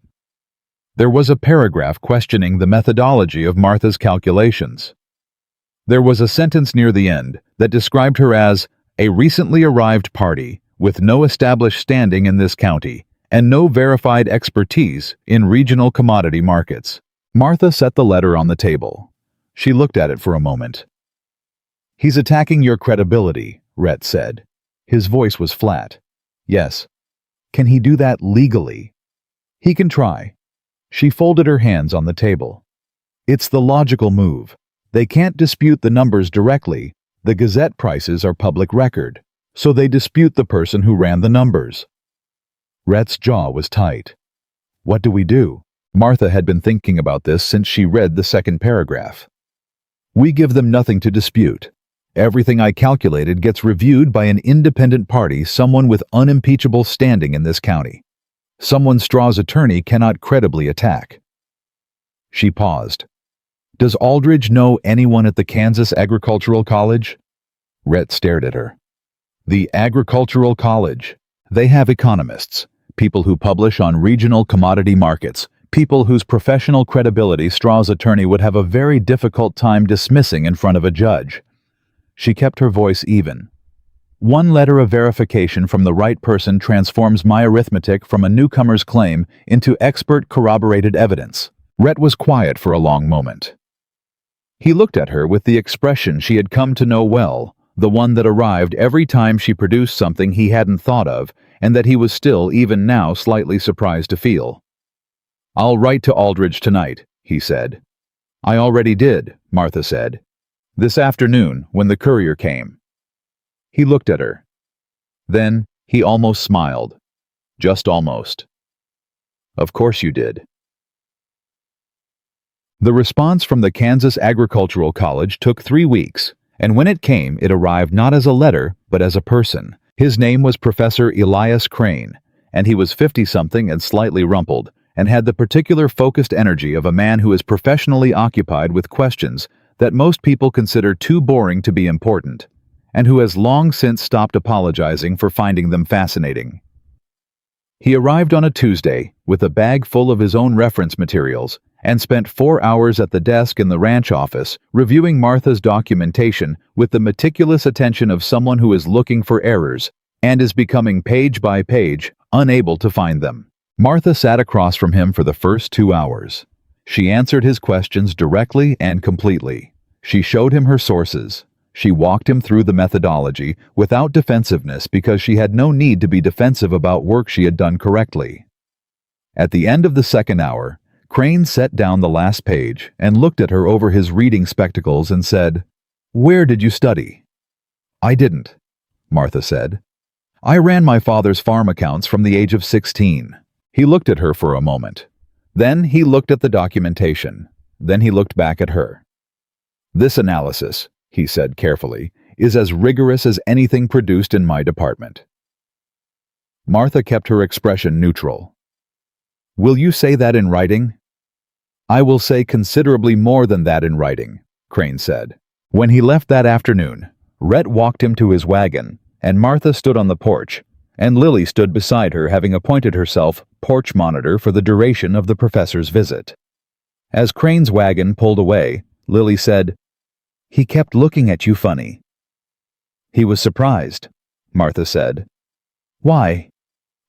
There was a paragraph questioning the methodology of Martha's calculations. There was a sentence near the end that described her as a recently arrived party with no established standing in this county and no verified expertise in regional commodity markets. Martha set the letter on the table. She looked at it for a moment. "He's attacking your credibility," Rhett said. His voice was flat. "Yes. Can he do that legally?" "He can try." She folded her hands on the table. "It's the logical move. They can't dispute the numbers directly. The Gazette prices are public record, so they dispute the person who ran the numbers." Rhett's jaw was tight. "What do we do?" Martha had been thinking about this since she read the second paragraph. "We give them nothing to dispute. Everything I calculated gets reviewed by an independent party, someone with unimpeachable standing in this county. Someone Straw's attorney cannot credibly attack." She paused. "Does Aldridge know anyone at the Kansas Agricultural College?" Rhett stared at her. "The Agricultural College. They have economists, people who publish on regional commodity markets, people whose professional credibility Straw's attorney would have a very difficult time dismissing in front of a judge." She kept her voice even. "One letter of verification from the right person transforms my arithmetic from a newcomer's claim into expert corroborated evidence." Rhett was quiet for a long moment. He looked at her with the expression she had come to know well, the one that arrived every time she produced something he hadn't thought of and that he was still, even now, slightly surprised to feel. "I'll write to Aldridge tonight," he said. "I already did," Martha said. "This afternoon, when the courier came." He looked at her. Then he almost smiled. Just almost. "Of course you did." The response from the Kansas Agricultural College took 3 weeks, and when it came, it arrived not as a letter, but as a person. His name was Professor Elias Crane, and he was 50-something and slightly rumpled, and had the particular focused energy of a man who is professionally occupied with questions that most people consider too boring to be important, and who has long since stopped apologizing for finding them fascinating. He arrived on a Tuesday with a bag full of his own reference materials and spent 4 hours at the desk in the ranch office reviewing Martha's documentation with the meticulous attention of someone who is looking for errors and is becoming page by page unable to find them. Martha sat across from him for the first 2 hours. She answered his questions directly and completely. She showed him her sources. She walked him through the methodology without defensiveness because she had no need to be defensive about work she had done correctly. At the end of the second hour, Crane set down the last page and looked at her over his reading spectacles and said, "Where did you study?" "I didn't," Martha said. "I ran my father's farm accounts from the age of 16. He looked at her for a moment. Then he looked at the documentation. Then he looked back at her. "This analysis," he said carefully, "is as rigorous as anything produced in my department." Martha kept her expression neutral. "Will you say that in writing?" "I will say considerably more than that in writing," Crane said. When he left that afternoon, Rhett walked him to his wagon, and Martha stood on the porch, and Lily stood beside her, having appointed herself porch monitor for the duration of the professor's visit. As Crane's wagon pulled away, Lily said, "He kept looking at you funny." "He was surprised," Martha said. "Why?"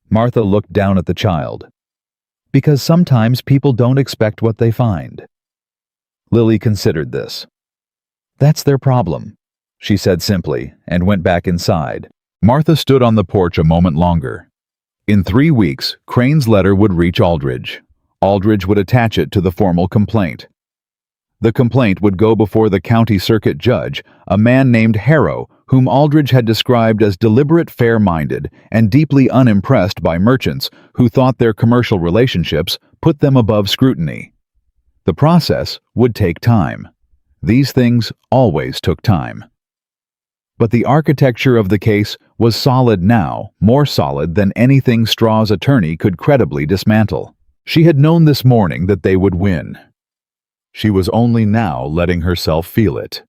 Martha looked down at the child. "Because sometimes people don't expect what they find." Lily considered this. "That's their problem," she said simply, and went back inside. Martha stood on the porch a moment longer. In 3 weeks, Crane's letter would reach Aldridge. Aldridge would attach it to the formal complaint. The complaint would go before the county circuit judge, a man named Harrow, whom Aldridge had described as deliberate, fair-minded, and deeply unimpressed by merchants who thought their commercial relationships put them above scrutiny. The process would take time. These things always took time. But the architecture of the case was solid now, more solid than anything Straw's attorney could credibly dismantle. She had known this morning that they would win. She was only now letting herself feel it.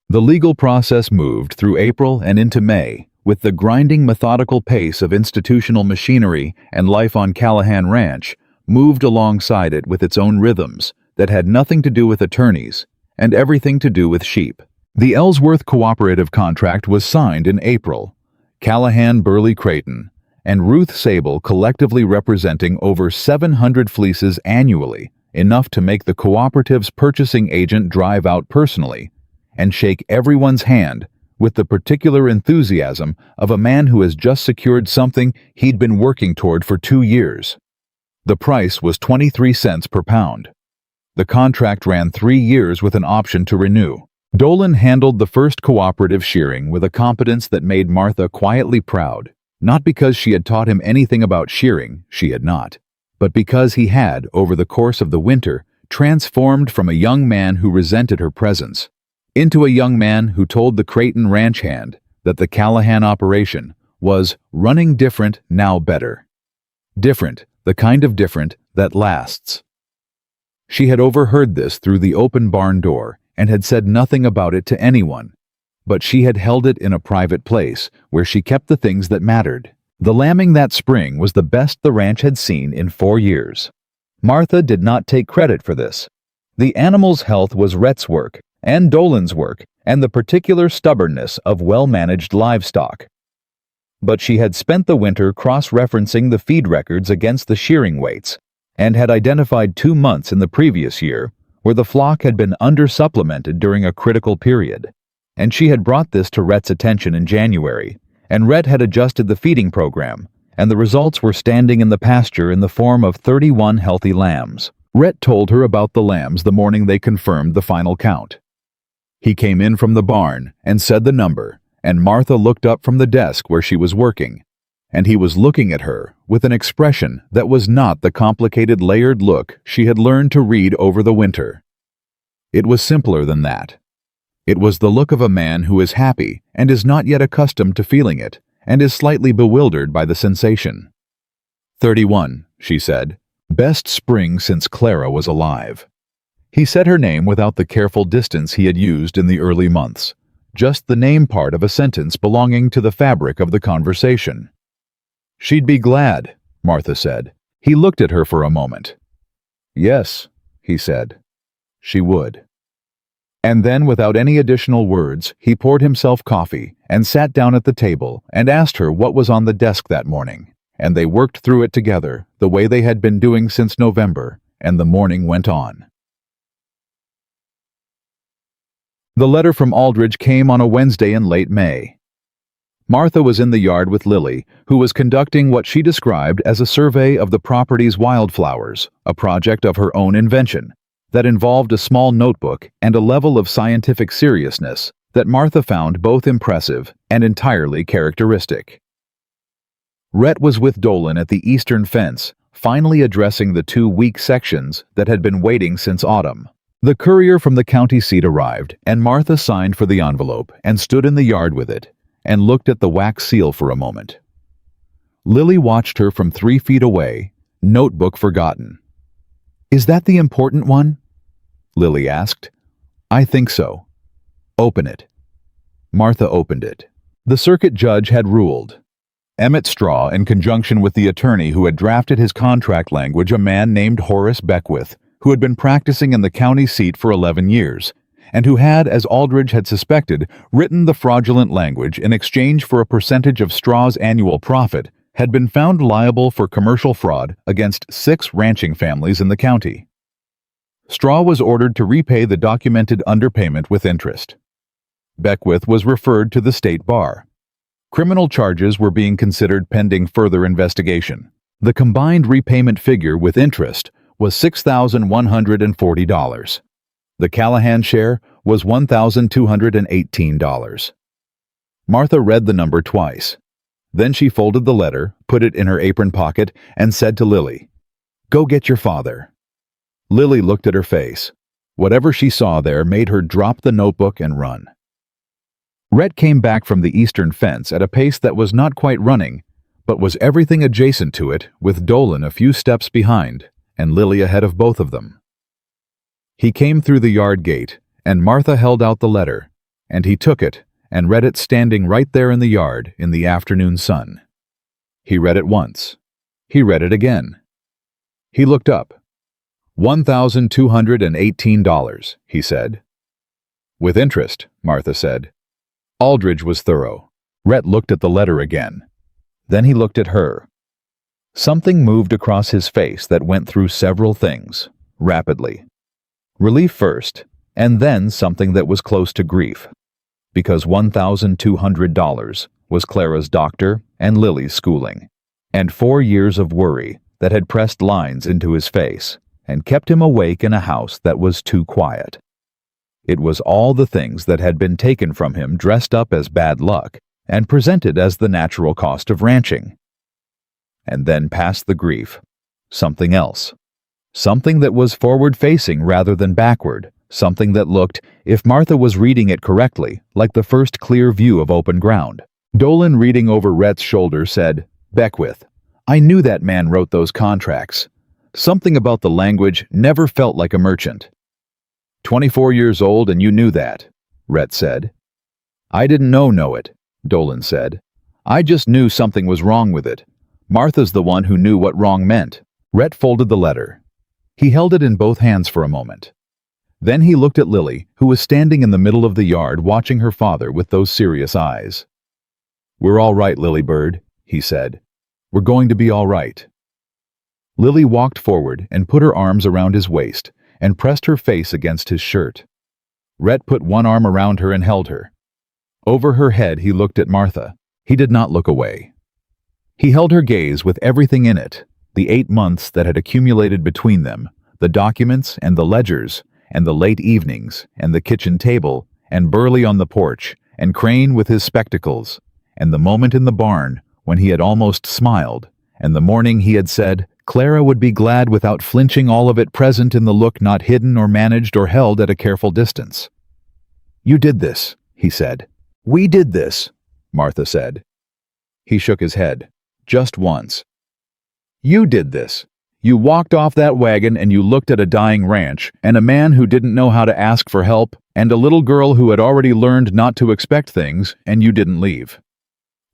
The legal process moved through April and into May, with the grinding methodical pace of institutional machinery, and life on Callahan Ranch moved alongside it with its own rhythms that had nothing to do with attorneys and everything to do with sheep. The Ellsworth cooperative contract was signed in April. Callahan, Burley Creighton, and Ruth Sable collectively representing over 700 fleeces annually, enough to make the cooperative's purchasing agent drive out personally and shake everyone's hand with the particular enthusiasm of a man who has just secured something he'd been working toward for 2 years. The price was 23 cents per pound. The contract ran 3 years with an option to renew. Dolan handled the first cooperative shearing with a competence that made Martha quietly proud, not because she had taught him anything about shearing, she had not, but because he had, over the course of the winter, transformed from a young man who resented her presence into a young man who told the Creighton ranch hand that the Callahan operation was running different, now better. Different, the kind of different that lasts. She had overheard this through the open barn door and had said nothing about it to anyone, but she had held it in a private place where she kept the things that mattered. The lambing that spring was the best the ranch had seen in 4 years. Martha did not take credit for this. The animal's health was Rhett's work, and Dolan's work, and the particular stubbornness of well-managed livestock. But she had spent the winter cross-referencing the feed records against the shearing weights, and had identified 2 months in the previous year where the flock had been under-supplemented during a critical period. And she had brought this to Rhett's attention in January, and Rhett had adjusted the feeding program, and the results were standing in the pasture in the form of 31 healthy lambs. Rhett told her about the lambs the morning they confirmed the final count. He came in from the barn and said the number, and Martha looked up from the desk where she was working, and he was looking at her with an expression that was not the complicated layered look she had learned to read over the winter. It was simpler than that. It was the look of a man who is happy and is not yet accustomed to feeling it, and is slightly bewildered by the sensation. 31, she said. Best spring since Clara was alive. He said her name without the careful distance he had used in the early months, just the name part of a sentence belonging to the fabric of the conversation. She'd be glad, Martha said. He looked at her for a moment. Yes, he said. She would. And then, without any additional words, he poured himself coffee and sat down at the table and asked her what was on the desk that morning, and they worked through it together the way they had been doing since November, and the morning went on. The letter from Aldridge came on a Wednesday in late May. Martha was in the yard with Lily, who was conducting what she described as a survey of the property's wildflowers, a project of her own invention that involved a small notebook and a level of scientific seriousness that Martha found both impressive and entirely characteristic. Rhett was with Dolan at the eastern fence, finally addressing the 2 weak sections that had been waiting since autumn. The courier from the county seat arrived, and Martha signed for the envelope and stood in the yard with it, and looked at the wax seal for a moment. Lily watched her from 3 feet away, notebook forgotten. "Is that the important one?" Lily asked. "I think so." "Open it." Martha opened it. The circuit judge had ruled. Emmett Straw, in conjunction with the attorney who had drafted his contract language, a man named Horace Beckwith, who had been practicing in the county seat for 11 years, and who had, as Aldridge had suspected, written the fraudulent language in exchange for a percentage of Straw's annual profit, had been found liable for commercial fraud against 6 ranching families in the county. Straw was ordered to repay the documented underpayment with interest. Beckwith was referred to the state bar. Criminal charges were being considered pending further investigation. The combined repayment figure with interest was $6,140. The Callahan share was $1,218. Martha read the number twice. Then she folded the letter, put it in her apron pocket, and said to Lily, "Go get your father." Lily looked at her face. Whatever she saw there made her drop the notebook and run. Rhett came back from the eastern fence at a pace that was not quite running, but was everything adjacent to it, with Dolan a few steps behind, and Lily ahead of both of them. He came through the yard gate, and Martha held out the letter, and he took it and read it standing right there in the yard in the afternoon sun. He read it once. He read it again. He looked up. $1,218, he said. With interest, Martha said. Aldridge was thorough. Rhett looked at the letter again. Then he looked at her. Something moved across his face that went through several things, rapidly. Relief first, and then something that was close to grief. Because $1,200 was Clara's doctor and Lily's schooling, and 4 years of worry that had pressed lines into his face and kept him awake in a house that was too quiet. It was all the things that had been taken from him dressed up as bad luck and presented as the natural cost of ranching. And then past the grief, something else. Something that was forward-facing rather than backward, something that looked, if Martha was reading it correctly, like the first clear view of open ground. Dolan, reading over Rhett's shoulder, said, "Beckwith, I knew that man wrote those contracts. Something about the language never felt like a merchant." 24 years old and you knew that, Rhett said. I didn't know it, Dolan said. I just knew something was wrong with it. Martha's the one who knew what wrong meant. Rhett folded the letter. He held it in both hands for a moment. Then he looked at Lily, who was standing in the middle of the yard watching her father with those serious eyes. "We're all right, Lily Bird," he said. "We're going to be all right." Lily walked forward and put her arms around his waist and pressed her face against his shirt. Rhett put one arm around her and held her. Over her head he looked at Martha. He did not look away. He held her gaze with everything in it, the 8 months that had accumulated between them, the documents and the ledgers, and the late evenings, and the kitchen table, and Burley on the porch, and Crane with his spectacles, and the moment in the barn when he had almost smiled, and the morning he had said, Clara would be glad without flinching, all of it present in the look not hidden or managed or held at a careful distance. "You did this," he said. "We did this," Martha said. He shook his head. Just once. "You did this. You walked off that wagon and you looked at a dying ranch, and a man who didn't know how to ask for help, and a little girl who had already learned not to expect things, and you didn't leave."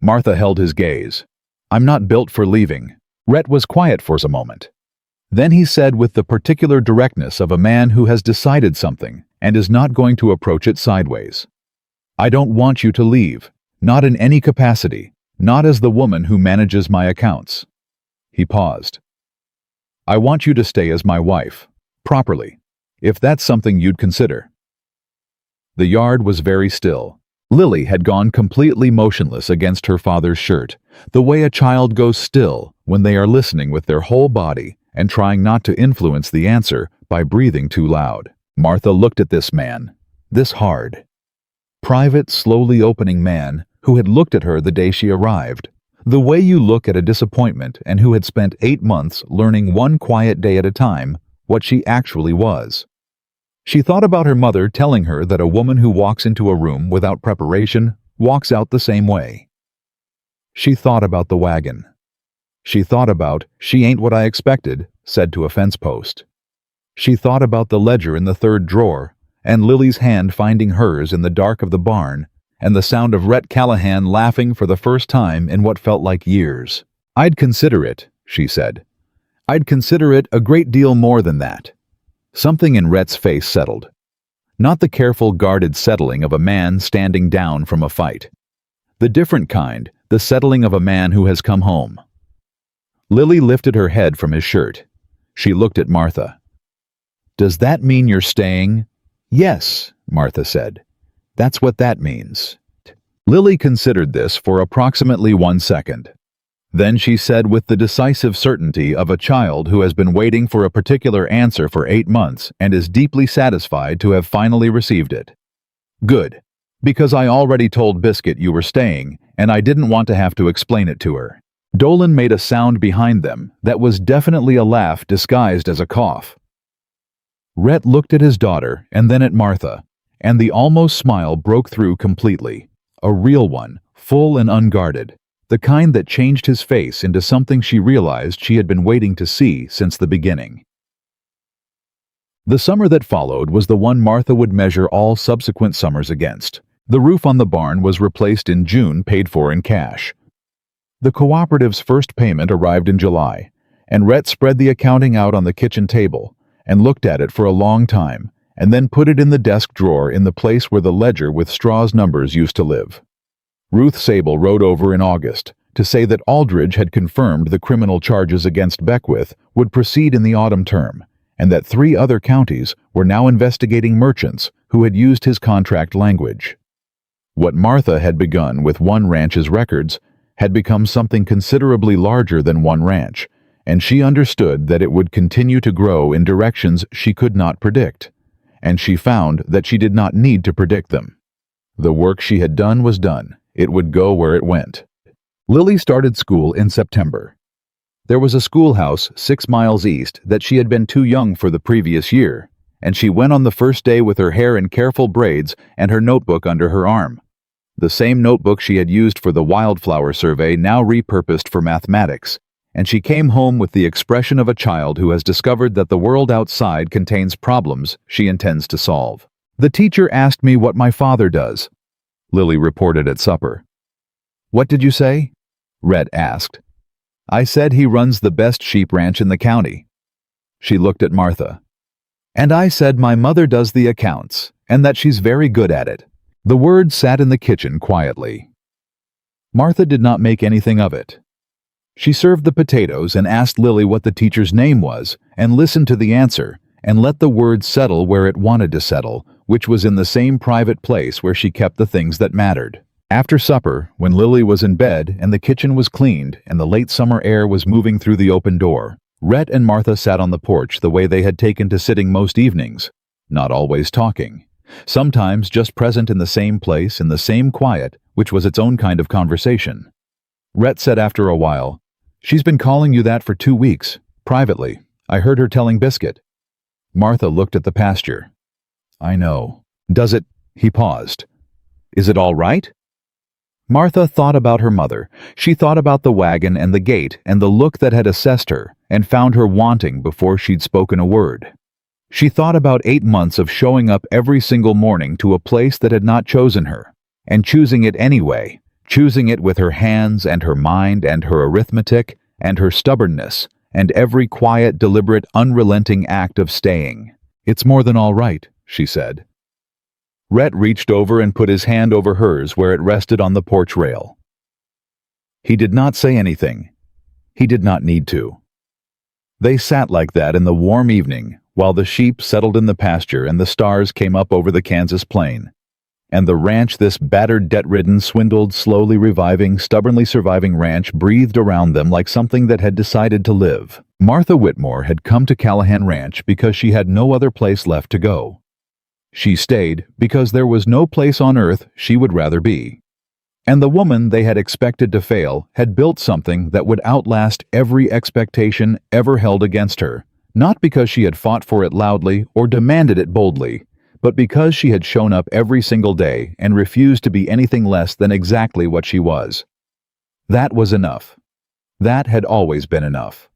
Martha held his gaze. "I'm not built for leaving." Rhett was quiet for a moment. Then he said with the particular directness of a man who has decided something and is not going to approach it sideways. "I don't want you to leave, not in any capacity, not as the woman who manages my accounts." He paused. "I want you to stay as my wife, properly, if that's something you'd consider." The yard was very still. Lily had gone completely motionless against her father's shirt, the way a child goes still when they are listening with their whole body and trying not to influence the answer by breathing too loud. Martha looked at this man, this hard, private, slowly opening man who had looked at her the day she arrived, the way you look at a disappointment, and who had spent 8 months learning one quiet day at a time what she actually was. She thought about her mother telling her that a woman who walks into a room without preparation walks out the same way. She thought about the wagon. She thought about, "She ain't what I expected," said to a fence post. She thought about the ledger in the third drawer, and Lily's hand finding hers in the dark of the barn, and the sound of Rhett Callahan laughing for the first time in what felt like years. "I'd consider it," she said. "I'd consider it a great deal more than that." Something in Rhett's face settled. Not the careful, guarded settling of a man standing down from a fight. The different kind, the settling of a man who has come home. Lily lifted her head from his shirt. She looked at Martha. "Does that mean you're staying?" "Yes," Martha said. "That's what that means." Lily considered this for approximately 1 second. Then she said with the decisive certainty of a child who has been waiting for a particular answer for 8 months and is deeply satisfied to have finally received it. "Good, because I already told Biscuit you were staying, and I didn't want to have to explain it to her." Dolan made a sound behind them that was definitely a laugh disguised as a cough. Rhett looked at his daughter and then at Martha, and the almost smile broke through completely. A real one, full and unguarded. The kind that changed his face into something she realized she had been waiting to see since the beginning. The summer that followed was the one Martha would measure all subsequent summers against. The roof on the barn was replaced in June, paid for in cash. The cooperative's first payment arrived in July, and Rhett spread the accounting out on the kitchen table and looked at it for a long time, and then put it in the desk drawer in the place where the ledger with Straw's numbers used to live. Ruth Sable rode over in August to say that Aldridge had confirmed the criminal charges against Beckwith would proceed in the autumn term, and that 3 other counties were now investigating merchants who had used his contract language. What Martha had begun with one ranch's records had become something considerably larger than one ranch, and she understood that it would continue to grow in directions she could not predict, and she found that she did not need to predict them. The work she had done was done. It would go where it went. Lily started school in September. There was a schoolhouse 6 miles east that she had been too young for the previous year, and she went on the first day with her hair in careful braids and her notebook under her arm. The same notebook she had used for the wildflower survey, now repurposed for mathematics, and she came home with the expression of a child who has discovered that the world outside contains problems she intends to solve. "The teacher asked me what my father does," Lily reported at supper. "What did you say?" Rhett asked. "I said he runs the best sheep ranch in the county." She looked at Martha. "And I said my mother does the accounts, and that she's very good at it." The words sat in the kitchen quietly. Martha did not make anything of it. She served the potatoes and asked Lily what the teacher's name was, and listened to the answer, and let the word settle where it wanted to settle, which was in the same private place where she kept the things that mattered. After supper, when Lily was in bed and the kitchen was cleaned and the late summer air was moving through the open door, Rhett and Martha sat on the porch the way they had taken to sitting most evenings, not always talking, sometimes just present in the same place in the same quiet, which was its own kind of conversation. Rhett said after a while, "She's been calling you that for 2 weeks, privately. I heard her telling Biscuit." Martha looked at the pasture. "I know. Does it—" He paused. "Is it all right?" Martha thought about her mother. She thought about the wagon and the gate and the look that had assessed her and found her wanting before she'd spoken a word. She thought about 8 months of showing up every single morning to a place that had not chosen her, and choosing it anyway, choosing it with her hands and her mind and her arithmetic and her stubbornness and every quiet, deliberate, unrelenting act of staying. "It's more than all right," she said. Rhett reached over and put his hand over hers where it rested on the porch rail. He did not say anything. He did not need to. They sat like that in the warm evening while the sheep settled in the pasture and the stars came up over the Kansas plain. And the ranch, this battered, debt-ridden, swindled, slowly reviving, stubbornly surviving ranch, breathed around them like something that had decided to live. Martha Whitmore had come to Callahan Ranch because she had no other place left to go. She stayed because there was no place on earth she would rather be. And the woman they had expected to fail had built something that would outlast every expectation ever held against her, not because she had fought for it loudly or demanded it boldly, but because she had shown up every single day and refused to be anything less than exactly what she was. That was enough. That had always been enough.